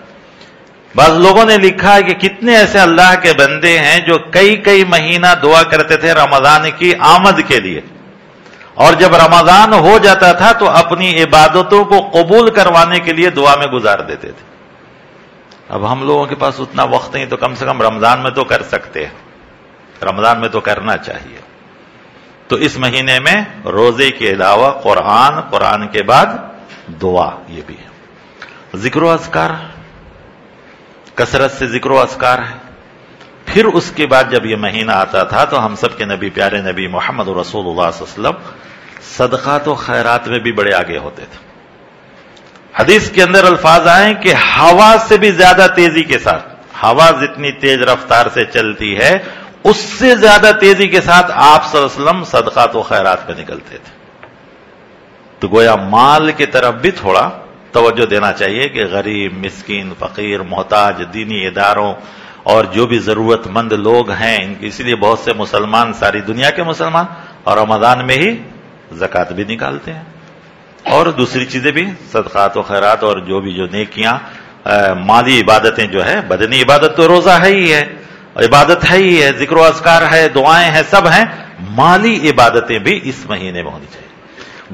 بعض لوگوں نے لکھا ہے کہ کتنے ایسے اللہ کے بندے ہیں جو کئی کئی مہینہ دعا کرتے تھے رمضان کی آمد کے لیے، اور جب رمضان ہو جاتا تھا تو اپنی عبادتوں کو قبول کروانے کے لیے دعا میں گزار دیتے تھے. اب ہم لوگوں کے پاس اتنا وقت نہیں، تو کم سے کم رمضان میں تو کر سکتے ہیں، رمضان میں تو کرنا چاہیے. تو اس مہینے میں روزے کے علاوہ قرآن کے بعد دعا یہ بھی ہے. ذکر و اذکار، کثرت سے ذکر و اذکار ہے. پھر اس کے بعد جب یہ مہینہ آتا تھا تو ہم سب کے نبی، پیارے نبی محمد رسول اللہ صلی اللہ علیہ وسلم صدقات و خیرات میں بھی بڑے آگے ہوتے تھے. حدیث کے اندر الفاظ آئے کہ ہوا سے بھی زیادہ تیزی کے ساتھ، ہوا جتنی تیز رفتار سے چلتی ہے اس سے زیادہ تیزی کے ساتھ آپ صلی اللہ علیہ وسلم صدقات و خیرات پہ نکلتے تھے. تو گویا مال کی طرف بھی تھوڑا توجہ دینا چاہیے کہ غریب، مسکین، فقیر، محتاج، دینی اداروں اور جو بھی ضرورت مند لوگ ہیں، اسی لیے بہت سے مسلمان، ساری دنیا کے مسلمان، اور رمضان میں ہی زکوٰۃ بھی نکالتے ہیں اور دوسری چیزیں بھی، صدقات و خیرات اور جو نیکیاں، مالی عبادتیں جو ہے، بدنی عبادت تو روزہ ہے ہی ہے، عبادت ہے ہی ہے، ذکر و اذکار ہے، دعائیں ہیں، سب ہیں. مالی عبادتیں بھی اس مہینے میں ہونی چاہیے.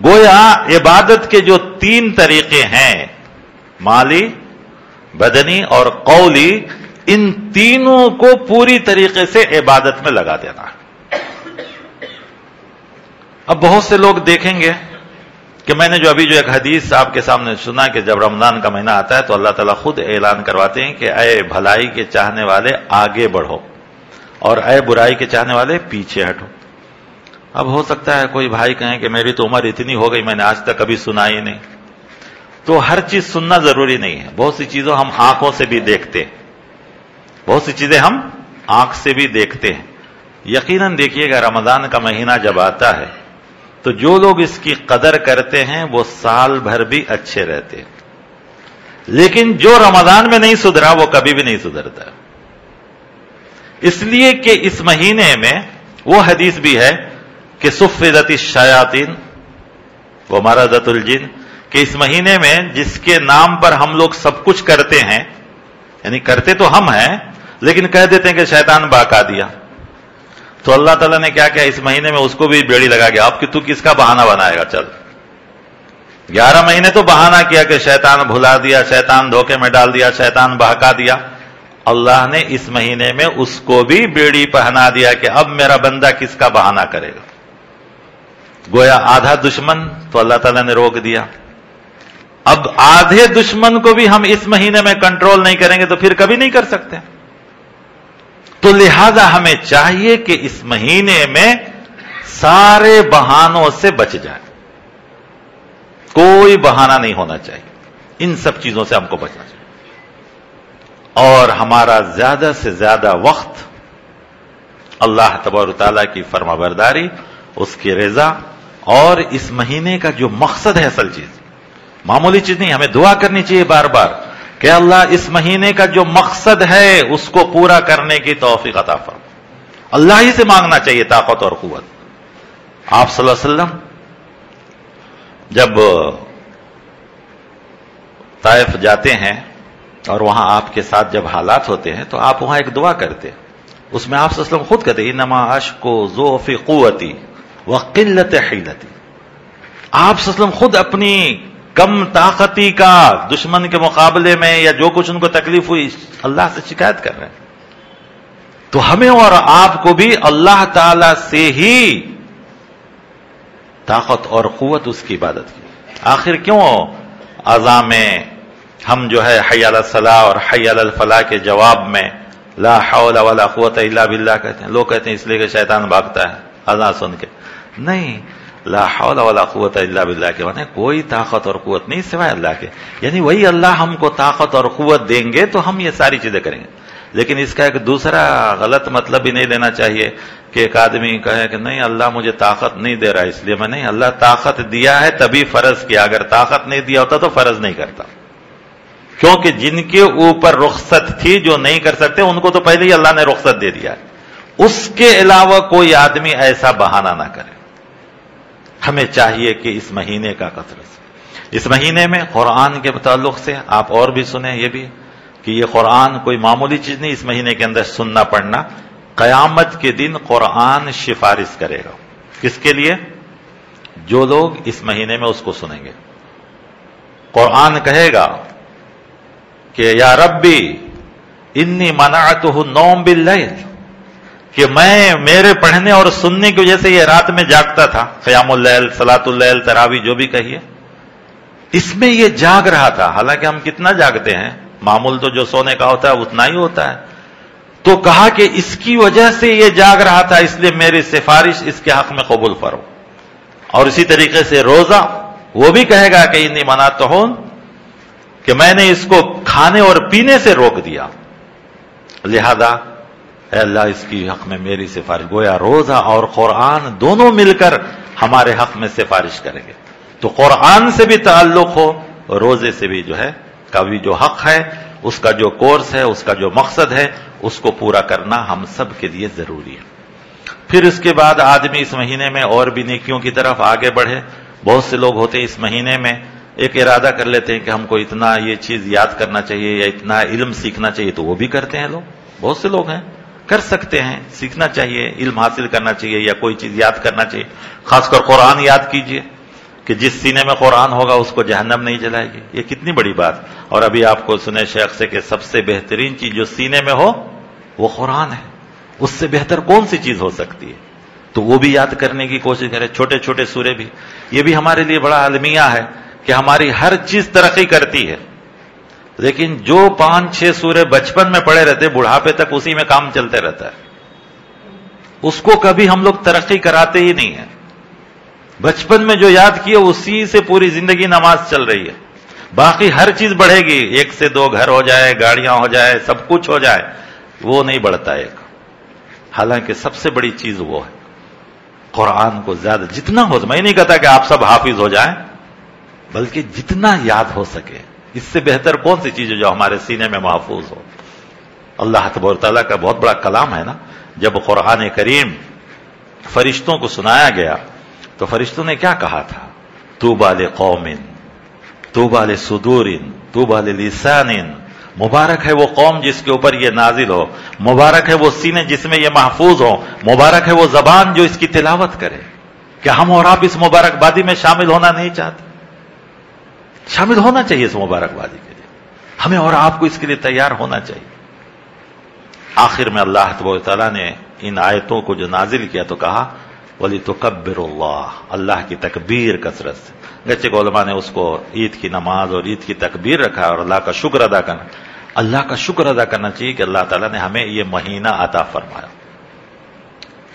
گویا عبادت کے جو 3 طریقے ہیں، مالی، بدنی اور قولی، ان تینوں کو پوری طریقے سے عبادت میں لگا دینا ہے. اب بہت سے لوگ دیکھیں گے کہ میں نے جو ایک حدیث آپ کے سامنے سنا کہ جب رمضان کا مہینہ آتا ہے تو اللہ تعالیٰ خود اعلان کرواتے ہیں کہ اے بھلائی کے چاہنے والے آگے بڑھو اور اے برائی کے چاہنے والے پیچھے ہٹو. اب ہو سکتا ہے کوئی بھائی کہیں کہ میری تو عمر اتنی ہو گئی، میں نے آج تک کبھی سنا ہی نہیں. تو ہر چیز سننا ضروری نہیں ہے. بہت سی چیزوں ہم آنکھوں سے بھی دیکھتے ہیں، بہت سی چیزیں ہم آنکھ سے بھی دیکھتے ہیں. یقیناً دیکھیے گا رمضان کا مہینہ جب آتا ہے تو جو لوگ اس کی قدر کرتے ہیں وہ سال بھر بھی اچھے رہتے ہیں، لیکن جو رمضان میں نہیں سدھرا وہ کبھی بھی نہیں سدھرتا. اس لیے کہ اس مہینے میں وہ حدیث بھی ہے کہ صفدت الشیاطین ومردت الجن، کہ اس مہینے میں جس کے نام پر ہم لوگ سب کچھ کرتے ہیں، یعنی کرتے تو ہم ہیں لیکن کہہ دیتے ہیں کہ شیطان بہکا دیا. تو اللہ تعالیٰ نے کیا کیا اس مہینے میں اس کو بھی بیڑی لگا گیا. اب کہ تو کس کا بہانہ بنائے گا؟ چل 11 مہینے تو بہانہ کیا کہ شیطان بھلا دیا، شیطان دھوکے میں ڈال دیا، شیطان بہکا دیا. اللہ نے اس مہینے میں اس کو بھی بیڑی پہنا دیا کہ اب میرا بندہ کس کا بہانہ کرے گا. گویا آدھا دشمن تو اللہ تعالیٰ نے روک دیا. اب آدھے دشمن کو بھی ہم اس مہینے میں کنٹرول نہیں کریں گے تو پھر کبھی نہیں کر سکتے. تو لہذا ہمیں چاہیے کہ اس مہینے میں سارے بہانوں سے بچ جائیں، کوئی بہانہ نہیں ہونا چاہیے. ان سب چیزوں سے ہم کو بچنا چاہیے اور ہمارا زیادہ سے زیادہ وقت اللہ تبارک و تعالیٰ کی فرما برداری، اس کی رضا، اور اس مہینے کا جو مقصد ہے، اصل چیز معمولی چیز نہیں. ہمیں دعا کرنی چاہیے بار بار کہ اللہ اس مہینے کا جو مقصد ہے اس کو پورا کرنے کی توفیق عطا فرما. اللہ ہی سے مانگنا چاہیے طاقت اور قوت. آپ صلی اللہ علیہ وسلم جب طائف جاتے ہیں اور وہاں آپ کے ساتھ جب حالات ہوتے ہیں تو آپ وہاں ایک دعا کرتے ہیں. اس میں آپ صلی اللہ علیہ وسلم خود کہتے ہیں انما اشکو ضعف قوتی وقلت حیلتی. آپ صلی اللہ علیہ وسلم خود اپنی کم طاقتی کا دشمن کے مقابلے میں یا جو کچھ ان کو تکلیف ہوئی اللہ سے شکایت کر رہے ہیں. تو ہمیں اور آپ کو بھی اللہ تعالی سے ہی طاقت اور قوت اس کی عبادت کی. آخر کیوں اذان میں ہم جو ہے حی علی الصلاح اور حی علی الفلاح کے جواب میں لا حول ولا قوت الا باللہ کہتے ہیں؟ لوگ کہتے ہیں اس لیے کہ شیطان بھاگتا ہے اذان سن کے. نہیں، لا حول ولا قوت الا باللہ کے معنی کوئی طاقت اور قوت نہیں سوائے اللہ کے. یعنی وہی اللہ ہم کو طاقت اور قوت دیں گے تو ہم یہ ساری چیزیں کریں گے. لیکن اس کا ایک دوسرا غلط مطلب بھی نہیں لینا چاہیے کہ ایک آدمی کہے کہ نہیں اللہ مجھے طاقت نہیں دے رہا اس لیے میں نہیں. اللہ طاقت دیا ہے تبھی فرض کیا، اگر طاقت نہیں دیا ہوتا تو فرض نہیں کرتا. کیونکہ جن کے اوپر رخصت تھی جو نہیں کر سکتے ان کو تو پہلے ہی اللہ نے رخصت دے دیا ہے. اس کے علاوہ کوئی آدمی ایسا بہانہ نہ کرے. ہمیں چاہیے کہ اس مہینے کا کثرت سے، اس مہینے میں قرآن کے تعلق سے آپ اور بھی سنیں یہ بھی کہ یہ قرآن کوئی معمولی چیز نہیں. اس مہینے کے اندر سننا پڑھنا قیامت کے دن قرآن سفارش کرے گا. کس کے لیے؟ جو لوگ اس مہینے میں اس کو سنیں گے. قرآن کہے گا کہ یا ربی انی منعتہ النوم باللیل، کہ میں میرے پڑھنے اور سننے کی وجہ سے یہ رات میں جاگتا تھا. قیام اللیل، صلاۃ اللیل، تراویح جو بھی کہیے، اس میں یہ جاگ رہا تھا. حالانکہ ہم کتنا جاگتے ہیں، معمول تو جو سونے کا ہوتا ہے اتنا ہی ہوتا ہے. تو کہا کہ اس کی وجہ سے یہ جاگ رہا تھا، اس لیے میری سفارش اس کے حق میں قبول فرماؤ. اور اسی طریقے سے روزہ وہ بھی کہے گا کہ انی منعتہن، کہ میں نے اس کو کھانے اور پینے سے روک دیا، لہذا اے اللہ اس کی حق میں میری سفارش. گویا روزہ اور قرآن دونوں مل کر ہمارے حق میں سفارش کریں گے. تو قرآن سے بھی تعلق ہو، روزے سے بھی جو ہے کبھی جو حق ہے، اس کا جو کورس ہے، اس کا جو مقصد ہے، اس کو پورا کرنا ہم سب کے لیے ضروری ہے. پھر اس کے بعد آدمی اس مہینے میں اور بھی نیکیوں کی طرف آگے بڑھے. بہت سے لوگ ہوتے ہیں اس مہینے میں ایک ارادہ کر لیتے ہیں کہ ہم کو اتنا یہ چیز یاد کرنا چاہیے یا اتنا علم سیکھنا چاہیے، تو وہ بھی کرتے ہیں لوگ. بہت سے لوگ ہیں کر سکتے ہیں، سیکھنا چاہیے، علم حاصل کرنا چاہیے یا کوئی چیز یاد کرنا چاہیے. خاص کر قرآن یاد کیجئے کہ جس سینے میں قرآن ہوگا اس کو جہنم نہیں جلائے گی. یہ کتنی بڑی بات. اور ابھی آپ کو سنے شیخ سے کہ سب سے بہترین چیز جو سینے میں ہو وہ قرآن ہے. اس سے بہتر کون سی چیز ہو سکتی ہے؟ تو وہ بھی یاد کرنے کی کوشش کرے. چھوٹے چھوٹے سورے بھی، یہ بھی ہمارے لیے بڑا المیہ ہے کہ ہماری ہر چیز ترقی کرتی ہے، لیکن جو 5-6 سورے بچپن میں پڑھے رہتے بڑھاپے تک اسی میں کام چلتے رہتا ہے. اس کو کبھی ہم لوگ ترقی کراتے ہی نہیں ہیں. بچپن میں جو یاد کیے اسی سے پوری زندگی نماز چل رہی ہے. باقی ہر چیز بڑھے گی، 1 سے 2 گھر ہو جائے، گاڑیاں ہو جائے، سب کچھ ہو جائے، وہ نہیں بڑھتا ایک. حالانکہ سب سے بڑی چیز وہ ہے قرآن کو زیادہ جتنا ہو. میں نہیں کہتا کہ آپ سب حافظ ہو جائیں، بلکہ جتنا یاد ہو سکے. اس سے بہتر کون سی چیز ہے جو ہمارے سینے میں محفوظ ہو؟ اللہ تبارک تعالیٰ کا بہت بڑا کلام ہے نا. جب قرآن کریم فرشتوں کو سنایا گیا تو فرشتوں نے کیا کہا تھا؟ طوبی لقوم، طوبی لصدور، طوبی للسان. مبارک ہے وہ قوم جس کے اوپر یہ نازل ہو، مبارک ہے وہ سینے جس میں یہ محفوظ ہو، مبارک ہے وہ زبان جو اس کی تلاوت کرے. کیا ہم اور آپ اس مبارک بادی میں شامل ہونا نہیں چاہتے؟ شامل ہونا چاہیے اس مبارک بادی کے لیے. ہمیں اور آپ کو اس کے لیے تیار ہونا چاہیے. آخر میں اللہ تبارک تعالیٰ نے ان آیتوں کو جو نازل کیا تو کہا وَلِتُكَبِّرُوا اللَّهَ، اللہ کی تکبیر کثرت سے. گرچہ علماء نے اس کو عید کی نماز اور عید کی تکبیر رکھا اور اللہ کا شکر ادا کرنا. اللہ کا شکر ادا کرنا چاہیے کہ اللہ تعالیٰ نے ہمیں یہ مہینہ عطا فرمایا.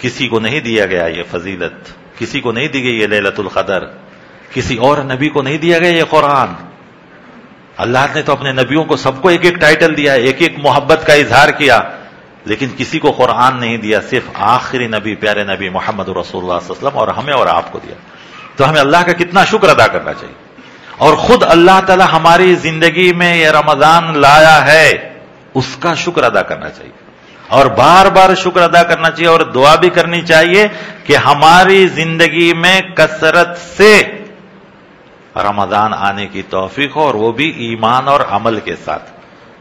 کسی کو نہیں دیا گیا یہ فضیلت، کسی کو نہیں دی گئی یہ لیلۃ القدر، کسی اور نبی کو نہیں دیا گیا یہ قرآن. اللہ نے تو اپنے نبیوں کو سب کو ایک ایک ٹائٹل دیا، ایک ایک محبت کا اظہار کیا، لیکن کسی کو قرآن نہیں دیا. صرف آخری نبی پیارے نبی محمد رسول اللہ صلی اللہ علیہ وسلم اور ہمیں اور آپ کو دیا. تو ہمیں اللہ کا کتنا شکر ادا کرنا چاہیے. اور خود اللہ تعالی ہماری زندگی میں یہ رمضان لایا ہے، اس کا شکر ادا کرنا چاہیے اور بار بار شکر ادا کرنا چاہیے اور دعا بھی کرنی چاہیے کہ ہماری زندگی میں کثرت سے رمضان آنے کی توفیق ہو، اور وہ بھی ایمان اور عمل کے ساتھ.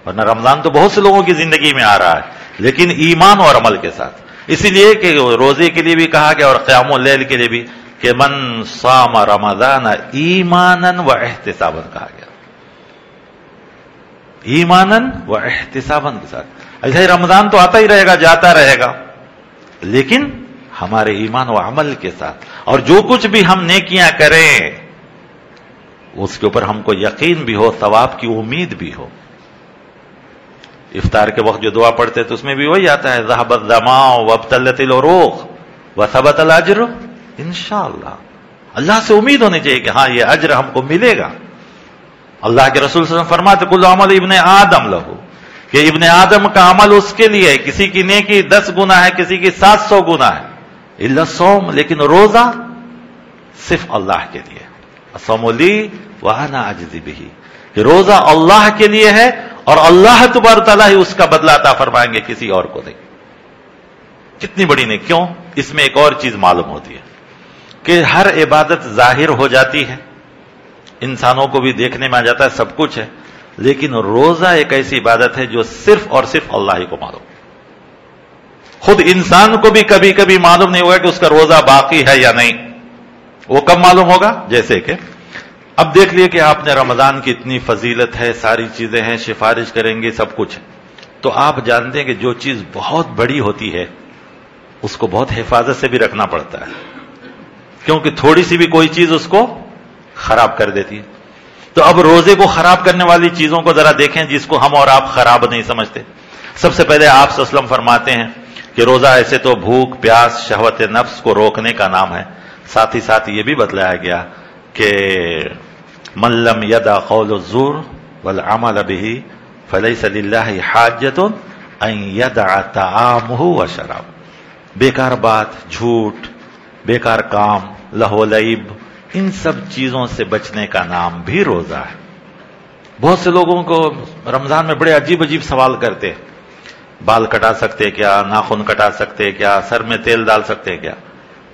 ورنہ رمضان تو بہت سے لوگوں کی زندگی میں آ رہا ہے لیکن ایمان اور عمل کے ساتھ. اسی لیے کہ روزے کے لیے بھی کہا گیا اور قیام اللیل کے لیے بھی کہ من صام رمضان ایمانا و احتسابا کہا گیا. ایمانا و احتسابا کے ساتھ. ایسا ہی رمضان تو آتا ہی رہے گا، جاتا رہے گا، لیکن ہمارے ایمان و عمل کے ساتھ. اور جو کچھ بھی ہم نیکیاں کریں اس کے اوپر ہم کو یقین بھی ہو، ثواب کی امید بھی ہو. افطار کے وقت جو دعا پڑھتے تو اس میں بھی وہی آتا ہے ذهب الظماء وابتلت العروق وثبت الاجر انشاءاللہ. اللہ سے امید ہونی چاہیے کہ ہاں یہ اجر ہم کو ملے گا. اللہ کے رسول صلی اللہ علیہ وسلم فرماتے کل عمل ابن آدم لہو، کہ ابن آدم کا عمل اس کے لیے ہے. کسی کی نیکی 10 گنا ہے، کسی کی 700 گنا ہے، الا الصوم، لیکن روزہ صرف اللہ کے لیے. الصوم لی وانا اجزی بہ، کہ روزہ اللہ کے لیے ہے اور اللہ تبارک تعالیٰ ہی اس کا بدلہ عطا فرمائیں گے، کسی اور کو نہیں. کتنی بڑی نہیں. کیوں؟ اس میں ایک اور چیز معلوم ہوتی ہے کہ ہر عبادت ظاہر ہو جاتی ہے، انسانوں کو بھی دیکھنے میں آ جاتا ہے، سب کچھ ہے، لیکن روزہ ایک ایسی عبادت ہے جو صرف اور صرف اللہ ہی کو معلوم. خود انسان کو بھی کبھی کبھی معلوم نہیں ہوگا کہ اس کا روزہ باقی ہے یا نہیں. وہ کب معلوم ہوگا؟ جیسے کہ اب دیکھ لیے کہ آپ نے رمضان کی اتنی فضیلت ہے، ساری چیزیں ہیں، سفارش کریں گے، سب کچھ ہے، تو آپ جانتے ہیں کہ جو چیز بہت بڑی ہوتی ہے اس کو بہت حفاظت سے بھی رکھنا پڑتا ہے، کیونکہ تھوڑی سی بھی کوئی چیز اس کو خراب کر دیتی ہے. تو اب روزے کو خراب کرنے والی چیزوں کو ذرا دیکھیں جس کو ہم اور آپ خراب نہیں سمجھتے. سب سے پہلے آپ صلی اللہ علیہ وسلم فرماتے ہیں کہ روزہ ایسے تو بھوک پیاس شہوت نفس کو روکنے کا نام ہے، ساتھ ہی ساتھ یہ بھی بتلایا گیا کہ من لم یدع قول الزور والعمل به فلیس للہ حاجۃ ان یدع طعامہ وشرابہ. بیکار بات، جھوٹ، بیکار کام، لہو و لعب، ان سب چیزوں سے بچنے کا نام بھی روزہ ہے. بہت سے لوگوں کو رمضان میں بڑے عجیب عجیب سوال کرتے ہیں، بال کٹا سکتے کیا، ناخن کٹا سکتے کیا، سر میں تیل ڈال سکتے کیا.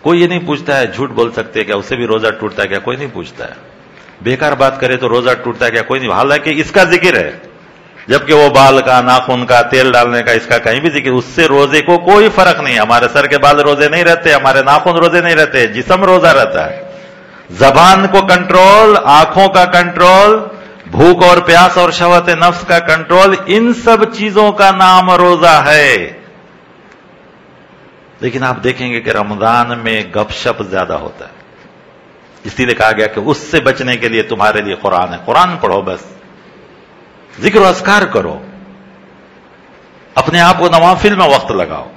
کوئی یہ نہیں پوچھتا ہے جھوٹ بول سکتے کیا، اسے بھی روزہ ٹوٹتا ہے کیا، کوئی نہیں پوچھتا ہے. بیکار بات کرے تو روزہ ٹوٹتا ہے کیا، کوئی نہیں. حالانکہ اس کا ذکر ہے، جبکہ وہ بال کا، ناخن کا، تیل ڈالنے کا، اس کا کہیں بھی ذکر، اس سے روزے کو کوئی فرق نہیں. ہمارے سر کے بال روزے نہیں رہتے، ہمارے ناخن روزے نہیں رہتے، جسم روزہ رہتا ہے. زبان کو کنٹرول، آنکھوں کا کنٹرول، بھوک اور پیاس اور شہوت نفس کا کنٹرول، ان سب چیزوں کا نام روزہ ہے. لیکن آپ دیکھیں گے کہ رمضان میں گپ شپ زیادہ ہوتا ہے. اسی لیے کہا گیا کہ اس سے بچنے کے لیے تمہارے لیے قرآن ہے. قرآن پڑھو، بس ذکر و اذکار کرو، اپنے آپ کو نوافل میں وقت لگاؤ.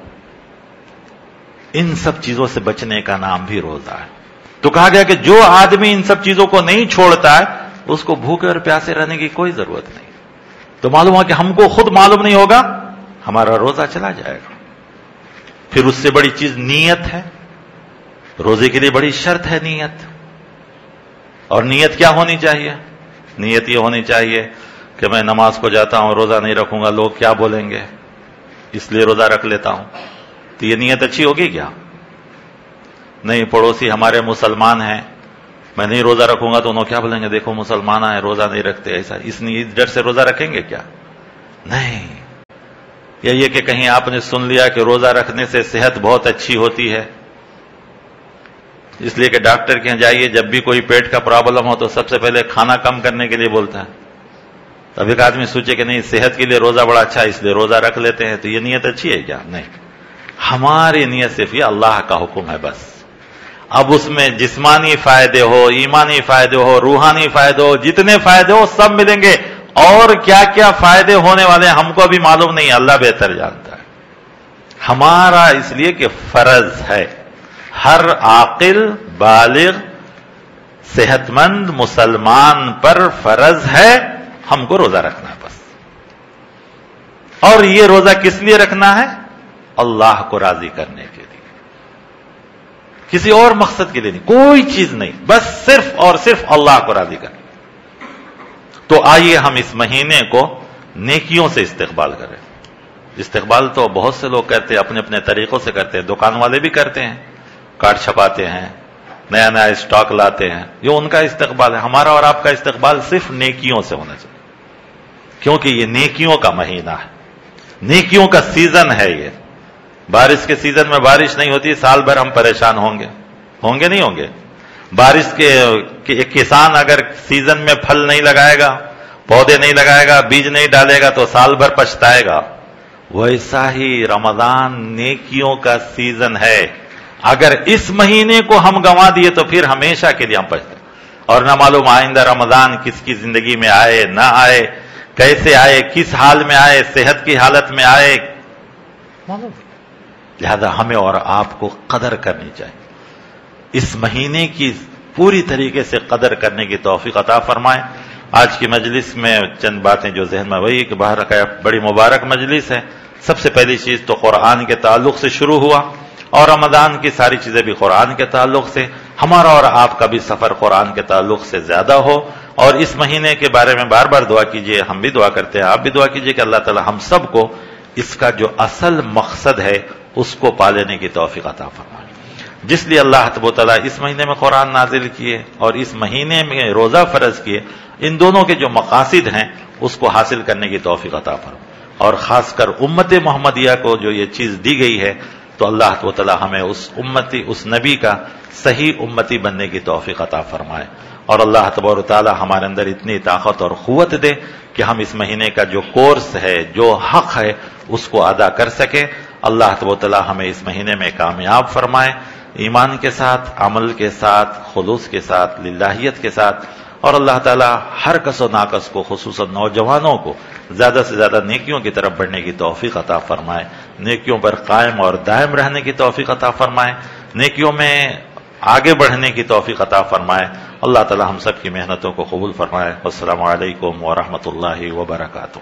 ان سب چیزوں سے بچنے کا نام بھی روزہ ہے. تو کہا گیا کہ جو آدمی ان سب چیزوں کو نہیں چھوڑتا ہے اس کو بھوکے اور پیاسے رہنے کی کوئی ضرورت نہیں. تو معلوم ہوا کہ ہم کو خود معلوم نہیں ہوگا، ہمارا روزہ چلا جائے گا. پھر اس سے بڑی چیز نیت ہے. روزے کے لیے بڑی شرط ہے نیت. اور نیت کیا ہونی چاہیے؟ نیت یہ ہونی چاہیے کہ میں نماز کو جاتا ہوں، روزہ نہیں رکھوں گا، لوگ کیا بولیں گے، اس لیے روزہ رکھ لیتا ہوں. تو یہ نیت اچھی ہوگی کیا؟ نہیں. پڑوسی ہمارے مسلمان ہیں، میں نہیں روزہ رکھوں گا تو انہوں کیا بولیں گے، دیکھو مسلمان ہیں روزہ نہیں رکھتے، ایسا. اس ڈر سے روزہ رکھیں گے کیا؟ نہیں. یا یہ کہ کہیں آپ نے سن لیا کہ روزہ رکھنے سے صحت بہت اچھی ہوتی ہے، اس لیے کہ ڈاکٹر کے یہاں جائیے، جب بھی کوئی پیٹ کا پرابلم ہو تو سب سے پہلے کھانا کم کرنے کے لیے بولتا ہے. اب ایک آدمی سوچے کہ نہیں صحت کے لیے روزہ بڑا اچھا ہے اس لیے روزہ رکھ لیتے ہیں، تو یہ نیت اچھی ہے کیا؟ نہیں. ہماری نیت صرف یہ اللہ کا حکم ہے بس. اب اس میں جسمانی فائدے ہو، ایمانی فائدے ہو، روحانی فائدے ہو، جتنے فائدے ہو سب ملیں گے. اور کیا کیا فائدے ہونے والے ہیں ہم کو ابھی معلوم نہیں، اللہ بہتر جانتا ہے. ہمارا اس لیے کہ فرض ہے، ہر عاقل بالغ صحت مند مسلمان پر فرض ہے ہم کو روزہ رکھنا بس. اور یہ روزہ کس لیے رکھنا ہے؟ اللہ کو راضی کرنے کے لیے، کسی اور مقصد کے لیے نہیں، کوئی چیز نہیں، بس صرف اور صرف اللہ کو راضی کرنا. تو آئیے ہم اس مہینے کو نیکیوں سے استقبال کریں. استقبال تو بہت سے لوگ کرتے ہیں، اپنے اپنے طریقوں سے کرتے ہیں. دکان والے بھی کرتے ہیں، کارڈ چھپاتے ہیں، نیا نیا اسٹاک لاتے ہیں، یہ ان کا استقبال ہے. ہمارا اور آپ کا استقبال صرف نیکیوں سے ہونا چاہیے، کیونکہ یہ نیکیوں کا مہینہ ہے، نیکیوں کا سیزن ہے. یہ بارش کے سیزن میں بارش نہیں ہوتی، سال بھر ہم پریشان ہوں گے نہیں ہوں گے. بارش کے کسان اگر سیزن میں پھل نہیں لگائے گا، پودے نہیں لگائے گا، بیج نہیں ڈالے گا تو سال بھر پچھتائے گا. ویسا ہی رمضان نیکیوں کا سیزن ہے. اگر اس مہینے کو ہم گنوا دیے تو پھر ہمیشہ کے لیے ہم پچھتے، اور نہ معلوم آئندہ رمضان کس کی زندگی میں آئے نہ آئے، کیسے آئے، کس حال میں آئے، صحت کی حالت میں آئے، معلوم. لہذا ہمیں اور آپ کو قدر کرنی چاہیے. اس مہینے کی پوری طریقے سے قدر کرنے کی توفیق عطا فرمائے. آج کی مجلس میں چند باتیں جو ذہن میں وہی کہ باہر رکھا، بڑی مبارک مجلس ہے. سب سے پہلی چیز تو قرآن کے تعلق سے شروع ہوا، اور رمضان کی ساری چیزیں بھی قرآن کے تعلق سے. ہمارا اور آپ کا بھی سفر قرآن کے تعلق سے زیادہ ہو. اور اس مہینے کے بارے میں بار بار دعا کیجئے، ہم بھی دعا کرتے ہیں، آپ بھی دعا کیجئے کہ اللہ تعالی ہم سب کو اس کا جو اصل مقصد ہے اس کو پا لینے کی توفیق عطا فرمائے. جس لیے اللہ تبارک و تعالیٰ اس مہینے میں قرآن نازل کیے اور اس مہینے میں روزہ فرض کیے، ان دونوں کے جو مقاصد ہیں اس کو حاصل کرنے کی توفیق عطا فرمائے. اور خاص کر امت محمدیہ کو جو یہ چیز دی گئی ہے، تو اللہ تبارک و تعالیٰ ہمیں اس نبی کا صحیح امتی بننے کی توفیق عطا فرمائے. اور اللہ تبارک و تعالیٰ ہمارے اندر اتنی طاقت اور قوت دے کہ ہم اس مہینے کا جو کورس ہے، جو حق ہے، اس کو ادا کر سکیں. اللہ تبارک و تعالیٰ ہمیں اس مہینے میں کامیاب فرمائے، ایمان کے ساتھ، عمل کے ساتھ، خلوص کے ساتھ، للہیت کے ساتھ. اور اللہ تعالیٰ ہر کس و ناکس کو، خصوصاً نوجوانوں کو، زیادہ سے زیادہ نیکیوں کی طرف بڑھنے کی توفیق عطا فرمائے، نیکیوں پر قائم اور دائم رہنے کی توفیق عطا فرمائے، نیکیوں میں آگے بڑھنے کی توفیق عطا فرمائے۔ اللہ تعالی ہم سب کی محنتوں کو قبول فرمائے۔ السلام علیکم ورحمۃ اللہ وبرکاتہ۔